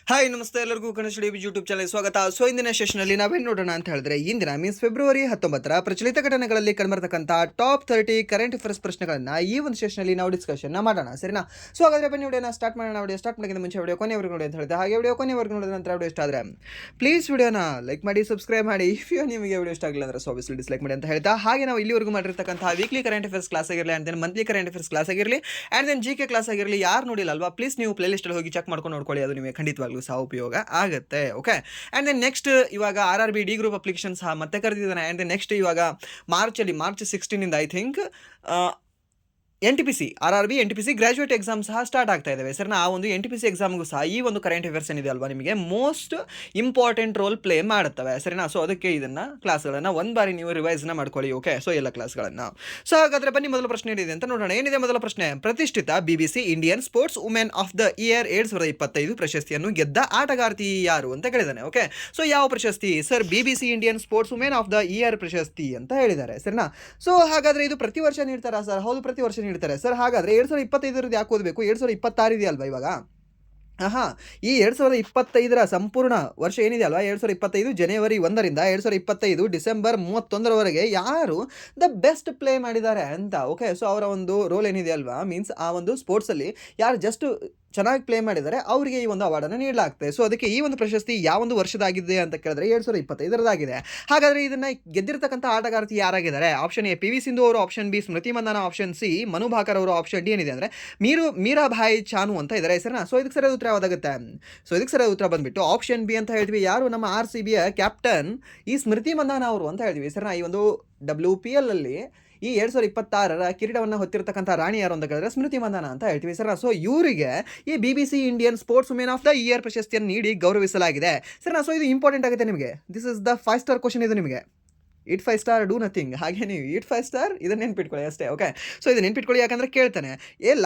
Hi ನಮಸ್ತೆ ಎಲ್ಲರಿಗೂ Kannada YouTube channel ಸ್ವಾಗತ. ಸೊ ಇಂದಿನ ಸೆಷನಲ್ಲಿ ನಾವೇನು ನೋಡೋಣ ಅಂತ ಹೇಳಿದ್ರೆ ಇಂದಿನ ಮೀನ್ಸ್ ಫೆಬ್ರವರಿ 19 ಪ್ರಚಲಿತ ಘಟನೆಗಳಲ್ಲಿ ಕಂಡುಬರ್ತಕ್ಕಂಥ ಟಾಪ್ 30 ಕರೆಂಟ್ ಅಫೇರ್ಸ್ ಪ್ರಶ್ನೆಗಳನ್ನ ಈ ಒಂದು ಸೆಷನಲ್ಲಿ ನಾವು ಡಿಸ್ಕಷನ್ ಮಾಡೋಣ, ಸರಿನಾ? ಸೊ ಹಾಗಾದ್ರೆ ಬನ್ನಿ ವಿಡಿಯೋನ ಸ್ಟಾರ್ಟ್ ಮಾಡೋಣ. ವಿಡಿಯೋ ಸ್ಟಾರ್ಟ್ ಮಾಡೋಕ್ಕಿಂತ ಮುಂಚೆ ವಿಡಿಯೋ ಕೊನೆವರೆಗೂ ನೋಡಿ ಅಂತ ಹೇಳಿದೆ. ಹಾಗೆ ವಿಡಿಯೋ ಕೊನೆವರೆಗೂ ನೋಡಿದ ನಂತರ ವಿಡಿಯೋ ಇಷ್ಟ ಆದರೆ ಪ್ಲೀಸ್ ವಿಡಿಯೋನ ಲೈಕ್ ಮಾಡಿ, ಸಬ್ಸ್ಕ್ರೈಬ್ ಮಾಡಿ. ಇಫ್ ನಿಮಗೆ ವಿಡಿಯೋ ಇಷ್ಟ ಆಗಿಲ್ಲ ಅಂದರೆ ಆಬ್ವಿಯಸ್ಲಿ ಡಿಸ್ಲೈಕ್ ಮಾಡಿ ಅಂತ ಹೇಳ್ತಾ, ಹಾಗೆ ನಾವು ಇಲ್ಲಿವರೆಗೂ ಮಾಡಿರ್ತಕ್ಕಂಥ ವೀಕ್ಲಿ ಕರೆಂಟ್ ಅಫೇರ್ಸ್ ಕ್ಲಾಸ್ ಆಗಿರಲಿ and then monthly current affairs class ಆಗಿರಲಿ ಆ್ಯಂಡ್ ದೆನ್ GK ಕ್ಲಾಸ್ ಆಗಿರಲಿ, ಯಾರು ನೋಡಿಲ್ಲ ಅಲ್ವಾ, ಪ್ಲೀಸ್ ನೀವು ಪ್ಲೇ ಲಿಸ್ಟಲ್ಲಿ ಹೋಗಿ ಚೆಕ್ ಮಾಡ್ಕೊಂಡು ನೋಡ್ಕೊಳ್ಳಿ. ಅದು ನಿಮಗೆ ಖಂಡಿತವಾಗ್ಲೂ ಸಹ ಉಪಯೋಗ ಆಗುತ್ತೆ. ಓಕೆ, ಆ್ಯಂಡ್ ದೆನ್ ನೆಕ್ಸ್ಟ್ ಇವಾಗ RRB ಡಿ ಗ್ರೂಪ್ ಅಪ್ಲಿಕೇಶನ್ ಸಹ ಮತ್ತೆ ಕರೆದಿದ್ದಾನೆ. ಆ್ಯಂಡ್ ದೆನ್ ನೆಕ್ಸ್ಟ್ ಇವಾಗ March 16 I think NTPC RRB NTPC graduate exam ಸಹ ಸ್ಟಾರ್ಟ್ ಆಗ್ತಾ ಇದ್ದಾವೆ ಸರ್. ಆ ಒಂದು NTPC ಎಕ್ಸಾಮ್ಗೂ ಸಹ ಈ ಒಂದು ಕರೆಂಟ್ ಅಫೇರ್ಸ್ ಏನಿದೆ ಅಲ್ವಾ ನಿಮಗೆ ಮೋಸ್ಟ್ ಇಂಪಾರ್ಟೆಂಟ್ ರೋಲ್ ಪ್ಲೇ ಮಾಡುತ್ತವೆ, ಸರಿನಾ? ಸೊ ಅದಕ್ಕೆ ಇದನ್ನು ಕ್ಲಾಸ್ಗಳನ್ನು ಒಂದು ಬಾರಿ ನೀವು ರಿವೈಸ್ನ ಮಾಡ್ಕೊಳ್ಳಿ. ಓಕೆ, ಸೊ ಎಲ್ಲ ಕ್ಲಾಸ್ಗಳನ್ನು. ಸೊ ಹಾಗಾದರೆ ಬನ್ನಿ ಮೊದಲ ಪ್ರಶ್ನೆ ಏನಿದೆ ಅಂತ ನೋಡೋಣ. ಏನಿದೆ ಮೊದಲ ಪ್ರಶ್ನೆ? ಪ್ರತಿಷ್ಠಿತ BBC Indian sports women of the year 2025 ಪ್ರಶಸ್ತಿಯನ್ನು ಗೆದ್ದ ಆಟಗಾರ್ತಿ ಯಾರು ಅಂತ ಕೇಳಿದ್ದಾನೆ. ಓಕೆ, ಸೊ ಯಾವ ಪ್ರಶಸ್ತಿ sir? BBC Indian sports women of the year ಪ್ರಶಸ್ತಿ ಅಂತ ಹೇಳಿದ್ದಾರೆ, ಸರಿನಾ? ಸೊ ಹಾಗಾದರೆ ಇದು ಪ್ರತಿ ವರ್ಷ ನೀಡ್ತಾರಾ ಸರ್? ಹೌದು, ಪ್ರತಿ ವರ್ಷ ನೀಡ್ತಾರೆ ಸರ್. ಹಾಗಾದರೆ 2025 ಯಾಕೆ ಓದಬೇಕು? 2026 ಇದೆಯಲ್ವಾ ಇವಾಗ. ಈ 2025 ಸಂಪೂರ್ಣ ವರ್ಷ ಏನಿದೆ ಅಲ್ವಾ, 2025 ಜನವರಿ 1ರಿಂದ 2025 ಡಿಸೆಂಬರ್ 31ರವರೆಗೆ ಯಾರು ದ ಬೆಸ್ಟ್ ಪ್ಲೇ ಮಾಡಿದ್ದಾರೆ ಅಂತ. ಓಕೆ, ಸೊ ಅವರ ಒಂದು ರೋಲ್ ಏನಿದೆ ಅಲ್ವಾ, ಮೀನ್ಸ್ ಆ ಒಂದು ಸ್ಪೋರ್ಟ್ಸಲ್ಲಿ ಯಾರು ಜಸ್ಟ್ ಚೆನ್ನಾಗಿ ಪ್ಲೇ ಮಾಡಿದ್ದಾರೆ ಅವರಿಗೆ ಈ ಒಂದು ಅವಾರ್ಡನ್ನು ನೀಡಲಾಗ್ತದೆ. ಸೊ ಅದಕ್ಕೆ ಈ ಒಂದು ಪ್ರಶಸ್ತಿ ಯಾವ ಒಂದು ವರ್ಷದಾಗಿದೆ ಅಂತ ಕೇಳಿದ್ರೆ 2025 ಹಾಗಾದರೆ ಇದನ್ನು ಗೆದ್ದಿರ್ತಕ್ಕಂಥ ಆಟಗಾರ್ತಿ ಯಾರಾಗಿದ್ದಾರೆ? ಆಪ್ಷನ್ ಎ PV ಸಿಂಧು ಅವರು, ಆಪ್ಷನ್ ಬಿ ಸ್ಮೃತಿ ಮಂದಾನ, ಆಪ್ಷನ್ ಸಿ ಮನು ಭಾಕರ್ ಅವರು, ಆಪ್ಷನ್ ಡಿ ಏನಿದೆ ಅಂದರೆ ಮೀರಾಭಾಯಿ ಚಾನು ಅಂತ ಇದ್ದಾರೆ ಹೆಸರನ್ನ. ಸೊ ಇದಕ್ಕೆ ಸರಿಯಾದ ಉತ್ತರ ಯಾವ್ದಾಗುತ್ತೆ? ಸೊ ಇದಕ್ಕೆ ಸರಿಯಾದ ಉತ್ತರ ಬಂದ್ಬಿಟ್ಟು ಆಪ್ಷನ್ ಬಿ ಅಂತ ಹೇಳ್ತೀವಿ. ಯಾರು? ನಮ್ಮ RCBಯ ಕ್ಯಾಪ್ಟನ್ ಈ ಸ್ಮೃತಿ ಮಂದಾನ ಅವರು ಅಂತ ಹೇಳ್ತೀವಿ ಹೆಸರನ್ನ. ಈ ಒಂದು WPL ಅಲ್ಲಿ ಈ 2026 ಕಿರೀಟವನ್ನು ಹೊತ್ತಿರತಕ್ಕಂಥ ರಾಣಿ ಯಾರು ಅಂತ ಕೇಳಿದ್ರೆ ಸ್ಮೃತಿ ಮಂದಾನ ಅಂತ ಹೇಳ್ತೀವಿ ಸರ್. ಸೊ ಇವರಿಗೆ ಈ BBC Indian sports women of the year ಪ್ರಶಸ್ತಿಯನ್ನು ನೀಡಿ ಗೌರವಿಸಲಾಗಿದೆ ಸರ್. ಸೊ ಇದು ಇಂಪಾರ್ಟೆಂಟ್ ಆಗುತ್ತೆ ನಿಮಗೆ. This is the 5 star question ಇದು ನಿಮಗೆ. It 5 star do nothing. ಹಾಗೆ ನೀವು ಇಟ್ 5 ಸ್ಟಾರ್ ಇದನ್ನು ನೆನ್ಪಿಟ್ಕೊಳ್ಳಿ ಅಷ್ಟೇ. ಓಕೆ, ಸೊ ಇದು ನೆನ್ಪಿಟ್ಕೊಳ್ಳಿ, ಯಾಕಂದರೆ ಕೇಳ್ತಾನೆ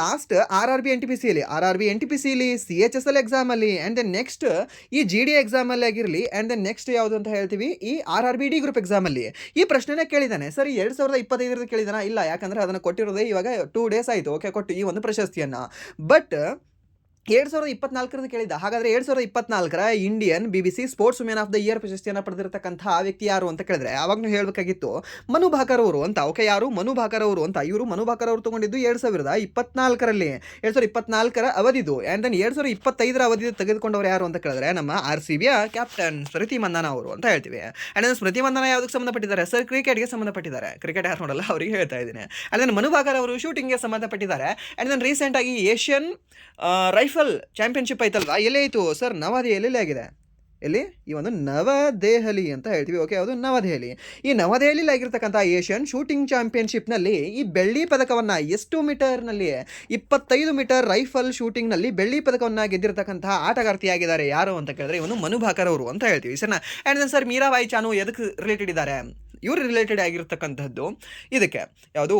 ಲಾಸ್ಟ್ RRB NTPCಲಿ CHSL ಎಕ್ಸಾಮಲ್ಲಿ ಆ್ಯಂಡ್ ದೆನ್ ನೆಕ್ಸ್ಟ್ ಈ GD ಎಕ್ಸಾಮಲ್ಲಿ ಆಗಿರಲಿ ಆ್ಯಂಡ್ ದೆನ್ ನೆಕ್ಸ್ಟ್ ಯಾವುದು ಅಂತ ಹೇಳ್ತೀವಿ ಈ RRB ಡಿ ಗ್ರೂಪ್ ಎಕ್ಸಾಮಲ್ಲಿ ಈ ಪ್ರಶ್ನೆನೇ ಕೇಳಿದ್ದಾನೆ ಸರ್. 2025 ಕೇಳಿದಾನ? ಇಲ್ಲ, ಯಾಕಂದರೆ ಅದನ್ನು ಕೊಟ್ಟಿರೋದೇ ಇವಾಗ 2 ಡೇಸ್ ಆಯಿತು. ಓಕೆ, ಕೊಟ್ಟು ಈ ಒಂದು ಪ್ರಶಸ್ತಿಯನ್ನು. ಬಟ್ 2024 ಕೇಳಿದ್ದ. ಹಾಗಾದರೆ 2024 Indian BBC sports women of the year ಪ್ರಶಸ್ತಿಯನ್ನು ಪಡೆದಿರತಕ್ಕಂಥ ವ್ಯಕ್ತಿ ಯಾರು ಅಂತ ಕೇಳಿದ್ರೆ ಆವಾಗಲೂ ಹೇಳಬೇಕಾಗಿತ್ತು ಮನು ಭಾಕರ್ ಅವರು ಅಂತ. ಓಕೆ, ಯಾರು? ಮನು ಭಾಕರ್ ಅವರು ಅಂತ. ಇವರು ಮನು ಭಾಕರ್ ಅವರು ತೊಗೊಂಡಿದ್ದು 2024 2024 ಅವಧಿದು. ಆ್ಯಂಡ್ ದೆನ್ 2025 ಅವಧಿ ತೆಗೆದುಕೊಂಡವರು ಯಾರು ಅಂತ ಕೇಳಿದ್ರೆ ನಮ್ಮ RCBಯ ಕ್ಯಾಪ್ಟನ್ ಸ್ಮೃತಿ ಮಂದಾನ ಅವರು ಅಂತ ಹೇಳ್ತೀವಿ. ಆ್ಯಂಡ್ ದೆನ್ ಸ್ಮೃತಿ ಮಂದಾನ ಯಾವುದಕ್ಕೆ ಸಂಬಂಧಪಟ್ಟಿದ್ದಾರೆ ಸರ್? ಕ್ರಿಕೆಟ್ಗೆ ಸಂಬಂಧಪಟ್ಟಿದ್ದಾರೆ. ಕ್ರಿಕೆಟ್ ಯಾರು ನೋಡಲ್ಲ ಅವರಿಗೆ ಹೇಳ್ತಾ ಇದ್ದೀನಿ. ಆ್ಯಂಡ್ ದೆನ್ ಮನು ಭಾಕರ್ ಅವರು ಶೂಟಿಂಗ್ಗೆ ಸಂಬಂಧಪಟ್ಟಿದ್ದಾರೆ. ಆ್ಯಂಡ್ ದೆನ್ ರೀಸೆಂಟಾಗಿ ಏಷ್ಯನ್ ರೈಫಲ್ ಚಾಂಪಿಯನ್ಶಿಪ್ ಆಯ್ತಲ್ವಾ, ಎಲ್ಲೇ ಆಯಿತು ಸರ್? ನವದೆಹಲಿಯಲ್ಲಿ ಆಗಿದೆ. ಎಲ್ಲಿ? ಈ ಒಂದು ನವದೆಹಲಿ ಅಂತ ಹೇಳ್ತೀವಿ. ಓಕೆ, ಅದು ನವದೆಹಲಿ. ಈ ನವದೆಹಲಿಯಲ್ಲಿ ಆಗಿರ್ತಕ್ಕಂಥ ಏಷ್ಯನ್ ಶೂಟಿಂಗ್ ಚಾಂಪಿಯನ್ಶಿಪ್ನಲ್ಲಿ ಈ ಬೆಳ್ಳಿ ಪದಕವನ್ನು ಎಷ್ಟು ಮೀಟರ್ನಲ್ಲಿ 25 ಮೀಟರ್ ರೈಫಲ್ ಶೂಟಿಂಗ್ನಲ್ಲಿ ಬೆಳ್ಳಿ ಪದಕವನ್ನು ಗೆದ್ದಿರತಕ್ಕಂಥ ಆಟಗಾರ್ತಿಯಾಗಿದ್ದಾರೆ ಯಾರು ಅಂತ ಕೇಳಿದ್ರೆ ಇವನು ಮನು ಭಾಕರ್ ಅವರು ಅಂತ ಹೇಳ್ತೀವಿ sir. And then sir Mirabai Chanu ಎದಕ್ಕೆ ರಿಲೇಟೆಡ್ ಇದ್ದಾರೆ? ಇವರು ರಿಲೇಟೆಡ್ ಆಗಿರ್ತಕ್ಕಂಥದ್ದು ಇದಕ್ಕೆ ಯಾವುದು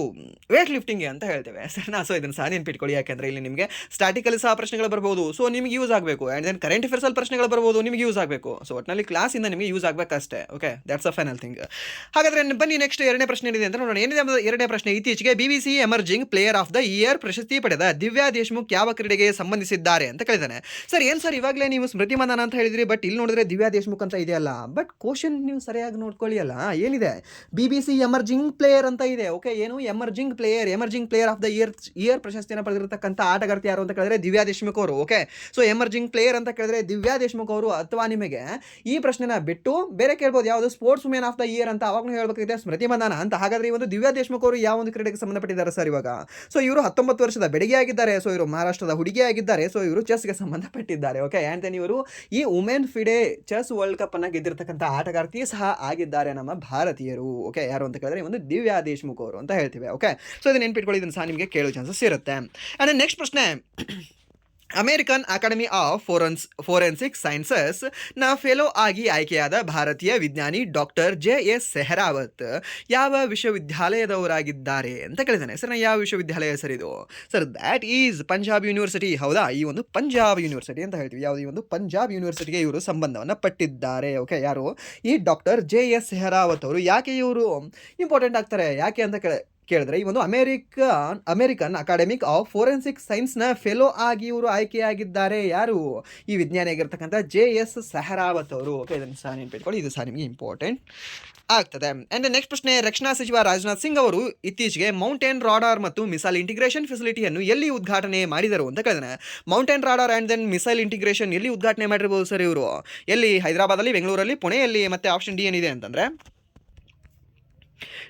ವೇಟ್ ಲಿಫ್ಟಿಂಗ್ಗೆ ಅಂತ ಹೇಳ್ತೇವೆ ಸರಿನಾ? ಸೊ ಇದನ್ನು ಸಹ ನೆನ್ಪಿಟ್ಕೊಳ್ಳಿ, ಯಾಕೆಂದರೆ ಇಲ್ಲಿ ನಿಮಗೆ ಸ್ಟಾಟಿಕಲ್ಲಿ ಸಹ ಪ್ರಶ್ನೆಗಳು ಬರ್ಬೋದು, ಸೊ ನಿಮಗೆ ಯೂಸ್ ಆಗಬೇಕು. ಆ್ಯಂಡ್ ದೆನ್ ಕರೆಂಟ್ ಅಫೇರ್ಸಲ್ಲಿ ಪ್ರಶ್ನೆಗಳು ಬರ್ಬೋದು, ನಿಮಗೆ ಯೂಸ್ ಆಗಬೇಕು. ಸೊ ಒಟ್ಟಿನಲ್ಲಿ ಕ್ಲಾಸಿಂದ ನಿಮಗೆ ಯೂಸ್ ಆಗಬೇಕಷ್ಟೇ. Okay, that's a final thing. ಹಾಗಾದರೆ ಬನ್ನಿ ನೆಕ್ಸ್ಟ್ ಎರಡನೇ ಪ್ರಶ್ನೆ ಏನಿದೆ ಅಂತ ನೋಡೋಣ. ಏನಿದೆ ಎರಡನೇ ಪ್ರಶ್ನೆ? ಇತ್ತೀಚೆಗೆ BBC emerging player of the year ಪ್ರಶಸ್ತಿ ಪಡೆದ ದಿವ್ಯಾ ದೇಶ್ಮುಖ್ ಯಾವ ಕ್ರೀಡೆಗೆ ಸಂಬಂಧಿಸಿದ್ದಾರೆ ಅಂತ ಕೇಳಿದ್ದಾನೆ ಸರ್. ಏನು ಸರ್ ಇವಾಗಲೇ ನೀವು ಸ್ಮೃತಿ ಮಂದಾನ ಅಂತ ಹೇಳಿದ್ರಿ, ಬಟ್ ಇಲ್ಲಿ ನೋಡಿದ್ರೆ ದಿವ್ಯಾ ದೇಶ್ಮುಖ್ ಅಂತ ಇದೆಯಲ್ಲ. ಬಟ್ ಕ್ವಶನ್ ನೀವು ಸರಿಯಾಗಿ ನೋಡ್ಕೊಳ್ಳಿ ಅಲ್ಲ, ಏನಿದೆ BBC ಎಮರ್ಜಿಂಗ್ ಪ್ಲೇಯರ್ ಅಂತ ಇದೆ. ಓಕೆ, ಏನು emerging player of the year ಪ್ರಶಸ್ತಿಯನ್ನು ಪಡೆದಿರತಕ್ಕಂಥ ಆಟಗಾರ್ತಿ ಯಾರು ಅಂತ ಕೇಳಿದ್ರೆ ದಿವ್ಯಾ ದೇಶ್ಮುಖ್ ಅವರು. ಓಕೆ, ಸೊ ಎಮರ್ಜಿಂಗ್ ಪ್ಲೇಯರ್ ಅಂತ ಕೇಳಿದ್ರೆ ದಿವ್ಯಾ ದೇಶ್ಮುಖ್ ಅವರು. ಅಥವಾ ನಿಮಗೆ ಈ ಪ್ರಶ್ನೆನ ಬಿಟ್ಟು ಬೇರೆ ಕೇಳ್ಬೋದು, ಯಾವುದು sports women of the year ಅಂತ. ಅವಾಗಲೂ ಹೇಳಬೇಕಾಗಿದೆ ಸ್ಮೃತಿ ಮಂದಾನ ಅಂತ. ಹಾಗಾದ್ರೆ ಈ ಒಂದು ದಿವ್ಯಾ ದೇಶ್ಮುಖ್ ಅವರು ಯಾವ ಒಂದು ಕ್ರೀಡೆಗೆ ಸಂಬಂಧಪಟ್ಟಿದ್ದಾರೆ ಸರ್ ಇವಾಗ? ಸೊ ಇವರು 19 ವರ್ಷದ ಬೆಡಗಿ ಆಗಿದ್ದಾರೆ. ಸೊ ಇವರು ಮಹಾರಾಷ್ಟ್ರದ ಹುಡುಗಿ ಆಗಿದ್ದಾರೆ. ಸೊ ಇವರು ಚೆಸ್ಗೆ ಸಂಬಂಧಪಟ್ಟಿದ್ದಾರೆ. ಓಕೆ, ಆ್ಯಂಡ್ ದೆನ್ ಇವರು ಈ women FIDE chess world cup ಅನ್ನು ಗೆದ್ದಿರತಕ್ಕಂಥ ಆಟಗಾರ್ತಿ ಸಹ ಆಗಿದ್ದಾರೆ ನಮ್ಮ ಭಾರತೀಯರು. ಓಕೆ, ಯಾರು ಅಂತ ಕೇಳಿದ್ರೆ ಒಂದು ದಿವ್ಯಾ ದೇಶ್ಮುಖ್ ಅವರು ಅಂತ ಹೇಳ್ತೀವಿ. ಓಕೆ, ಸೊ ಇದನ್ನ ನೆನ್ಪಿಟ್ಕೊಳ್ಳಿ, ಇದನ್ನು ಸಹ ನಿಮಗೆ ಕೇಳೋ ಚಾನ್ಸಸ್ ಇರುತ್ತೆ. ಆ್ಯಂಡ್ ನೆಕ್ಸ್ಟ್ ಪ್ರಶ್ನೆ, American academy of forensic sciences ನ ಫೆಲೋ ಆಗಿ ಆಯ್ಕೆಯಾದ ಭಾರತೀಯ ವಿಜ್ಞಾನಿ ಡಾಕ್ಟರ್ JS ಸೆಹರಾವತ್ ಯಾವ ವಿಶ್ವವಿದ್ಯಾಲಯದವರಾಗಿದ್ದಾರೆ ಅಂತ ಕೇಳಿದ್ದಾನೆ ಸರ್. ಯಾವ ವಿಶ್ವವಿದ್ಯಾಲಯ ಸರ್ ಇದು? Sir that is Punjab university. ಹೌದಾ? ಈ ಒಂದು ಪಂಜಾಬ್ ಯೂನಿವರ್ಸಿಟಿ ಅಂತ ಹೇಳ್ತೀವಿ. ಯಾವುದು? ಈ ಒಂದು ಪಂಜಾಬ್ ಯೂನಿವರ್ಸಿಟಿಗೆ ಇವರು ಸಂಬಂಧವನ್ನು ಪಟ್ಟಿದ್ದಾರೆ. ಓಕೆ, ಯಾರು? ಈ ಡಾಕ್ಟರ್ JS ಸೆಹರಾವತ್ ಅವರು. ಯಾಕೆ ಇವರು ಇಂಪಾರ್ಟೆಂಟ್ ಆಗ್ತಾರೆ? ಯಾಕೆ ಅಂತ ಕೇಳಿದ್ರೆ ಈ ಒಂದು ಅಮೆರಿಕನ್ ಅಕಾಡೆಮಿಕ್ ಆಫ್ ಫೋರೆನ್ಸಿಕ್ ಸೈನ್ಸ್ನ ಫೆಲೋ ಆಗಿ ಇವರು ಆಯ್ಕೆಯಾಗಿದ್ದಾರೆ. ಯಾರು? ಈ ವಿಜ್ಞಾನಿಯಾಗಿರ್ತಕ್ಕಂಥ JS ಸೆಹರಾವತ್ ಅವರು. ಓಕೆ, ಇದನ್ನು ಸಹ ನೆನ್ಪಿಟ್ಕೊಳ್ಳಿ, ಇದು ಸಹ ನಿಮಗೆ ಇಂಪಾರ್ಟೆಂಟ್ ಆಗ್ತದೆ. ಅಂಡ್ ನೆಕ್ಸ್ಟ್ ಪ್ರಶ್ನೆ, ರಕ್ಷಣಾ ಸಚಿವ ರಾಜನಾಥ್ ಸಿಂಗ್ ಅವರು ಇತ್ತೀಚೆಗೆ ಮೌಂಟೇನ್ ರಾಡಾರ್ ಮತ್ತು ಮಿಸೈಲ್ ಇಂಟಿಗ್ರೇಷನ್ ಫೆಸಿಲಿಟಿಯನ್ನು ಎಲ್ಲಿ ಉದ್ಘಾಟನೆ ಮಾಡಿದರು ಅಂತ ಕೇಳಿದ್ರೆ, mountain radar and then missile integration ಎಲ್ಲಿ ಉದ್ಘಾಟನೆ ಮಾಡಿರ್ಬೋದು ಸರ್ ಇವರು? ಎಲ್ಲಿ? ಹೈದರಾಬಾದಲ್ಲಿ, ಬೆಂಗಳೂರಲ್ಲಿ, ಪುಣೆಯಲ್ಲಿ, ಮತ್ತೆ ಆಪ್ಷನ್ ಡಿ ಏನಿದೆ ಅಂತಂದ್ರೆ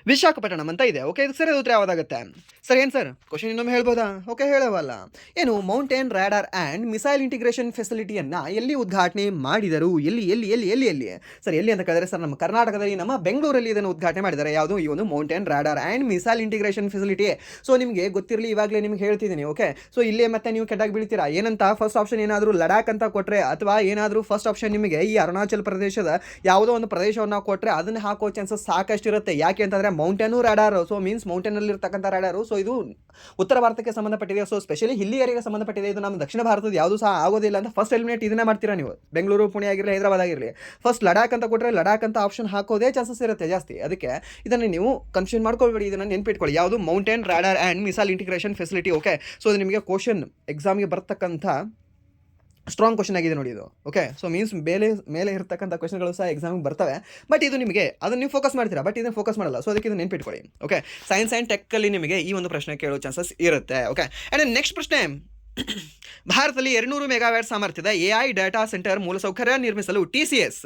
ವಿಶಾಖಪಟ್ಟಣಂ ಅಂತ ಇದೆ. ಓಕೆ, ಇದು ಸರಿ ಉತ್ತರ ಯಾವುದಾಗುತ್ತೆ ಸರ್? ಏನು ಸರ್, ಕ್ವಶನ್ ಇನ್ನೊಮ್ಮೆ ಹೇಳ್ಬೋದಾ? ಓಕೆ, ಹೇಳವಲ್ಲ. ಏನು? Mountain radar and missile integration ಫೆಸಿಲಿಟಿಯನ್ನು ಎಲ್ಲಿ ಉದ್ಘಾಟನೆ ಮಾಡಿದರು? ಎಲ್ಲಿ ಎಲ್ಲಿ ಎಲ್ಲಿ ಎಲ್ಲಿ ಎಲ್ಲಿ ಸರ್? ಎಲ್ಲಿ ಅಂತ ಕೇಳಿದ್ರೆ ಸರ್, ನಮ್ಮ ಕರ್ನಾಟಕದಲ್ಲಿ, ನಮ್ಮ ಬೆಂಗಳೂರಲ್ಲಿ ಇದನ್ನು ಉದ್ಘಾಟನೆ ಮಾಡಿದ್ದಾರೆ. ಯಾವುದು? ಈ ಒಂದು mountain radar and missile integration facility. So ನಿಮಗೆ ಗೊತ್ತಿರಲಿ, ಇವಾಗಲೇ ನಿಮ್ಗೆ ಹೇಳ್ತಿದ್ದೀನಿ. ಓಕೆ, ಸೊ ಇಲ್ಲೇ ಮತ್ತೆ ನೀವು ಕೆಟ್ಟಾಗಿ ಬೀಳ್ತೀರಾ. ಏನಂತ? ಫಸ್ಟ್ ಆಪ್ಷನ್ ಏನಾದರೂ ಲಡಾಖ್ ಅಂತ ಕೊಟ್ಟರೆ, ಅಥವಾ ಏನಾದರೂ ಫಸ್ಟ್ ಆಪ್ಷನ್ ನಿಮಗೆ ಈ ಅರುಣಾಚಲ್ ಪ್ರದೇಶದ ಯಾವುದೋ ಒಂದು ಪ್ರದೇಶವನ್ನು ಕೊಟ್ಟರೆ ಅದನ್ನು ಹಾಕೋ ಚಾನ್ಸಸ್ ಸಾಕಷ್ಟು ಇರುತ್ತೆ. ಯಾಕೆ ಅಂತಂದರೆ ಮೌಂಟೇನು ರಾಡಾರು, ಸೊ ಮೀನ್ಸ್ ಮೌಂಟೇನಲ್ಲಿ ಇರ್ತಕ್ಕಂಥ ರಾಡಾರು. ಸೊ ಇದು ಉತ್ತರ ಭಾರತಕ್ಕೆ ಸಂಬಂಧಪಟ್ಟಿದೆ. ಸೊ ಸ್ಪೆಷಲಿ ಹಿಲ್ಲಿ ಏರಿಯಾಗೆ ಸಂಬಂಧಪಟ್ಟಿದೆ. ಇದು ನಮ್ಮ ದಕ್ಷಿಣ ಭಾರತದ ಯಾವುದು ಸಹ ಆಗೋದಿಲ್ಲ ಅಂತ ಫಸ್ಟ್ ಎಲಿಮಿನೇಟ್ ಇದನ್ನೇ ಮಾಡ್ತೀರಾ ನೀವು. ಬೆಂಗಳೂರು, ಪುಣೆ ಆಗಿರಲಿ, ಹೈದರಾಬಾದ್ ಆಗಿರಲಿ, ಫಸ್ಟ್ ಲಡಾಖ್ ಅಂತ ಕೊಟ್ಟರೆ ಲಡಾಖ್ ಅಂತ ಆಪ್ಷನ್ ಹಾಕೋದೇ ಚಾನ್ಸಸ್ ಇರುತ್ತೆ ಜಾಸ್ತಿ. ಅದಕ್ಕೆ ಇದನ್ನು ನೀವು ಕನ್ಫ್ಯೂಷನ್ ಮಾಡ್ಕೊಳ್ಬೇಡಿ, ಇದನ್ನು ನೆನ್ಪಿಟ್ಕೊಳ್ಳಿ. ಯಾವುದು? Mountain radar and missile integration facility. Okay, so ಇದು ನಿಮಗೆ ಕ್ವಶನ್ ಎಕ್ಸಾಮ್ಗೆ ಬರ್ತಕ್ಕಂಥ ಸ್ಟ್ರಾಂಗ್ ಕ್ವಶನ್ ಆಗಿದೆ ನೋಡಿ ಇದು. ಓಕೆ, ಸೊ ಮೀನ್ಸ್ ಮೇಲೆ ಇರ್ತಕ್ಕಂಥ ಕ್ವಶನ್ಗಳು ಸಹ ಎಕ್ಸಾಮಿಗೆ ಬರ್ತವೆ. ಬಟ್ ಇದು ನಿಮಗೆ ಅದನ್ನು ನೀವು ಫೋಕಸ್ ಮಾಡ್ತೀರಾ, ಬಟ್ ಇದನ್ನು ಫೋಕಸ್ ಮಾಡಲ್ಲ. ಸೊ ಅದಕ್ಕೆ ಇದು ನೆನ್ಪಿಟ್ಕೊಳ್ಳಿ. ಓಕೆ, ಸೈನ್ಸ್ ಆ್ಯಂಡ್ ಟೆಕ್ಕಲ್ಲಿ ನಿಮಗೆ ಈ ಒಂದು ಪ್ರಶ್ನೆ ಕೇಳೋ ಚಾನ್ಸಸ್ ಇರುತ್ತೆ. ಓಕೆ, ಆ್ಯಂಡ್ ನೆಕ್ಸ್ಟ್ ಪ್ರಶ್ನೆ, ಭಾರತದಲ್ಲಿ 200 ಮೆಗಾವ್ಯಾಟ್ ಸಾಮರ್ಥ್ಯದ AI ಡಾಟಾ ಸೆಂಟರ್ ಮೂಲಸೌಕರ್ಯ ನಿರ್ಮಿಸಲು TCS,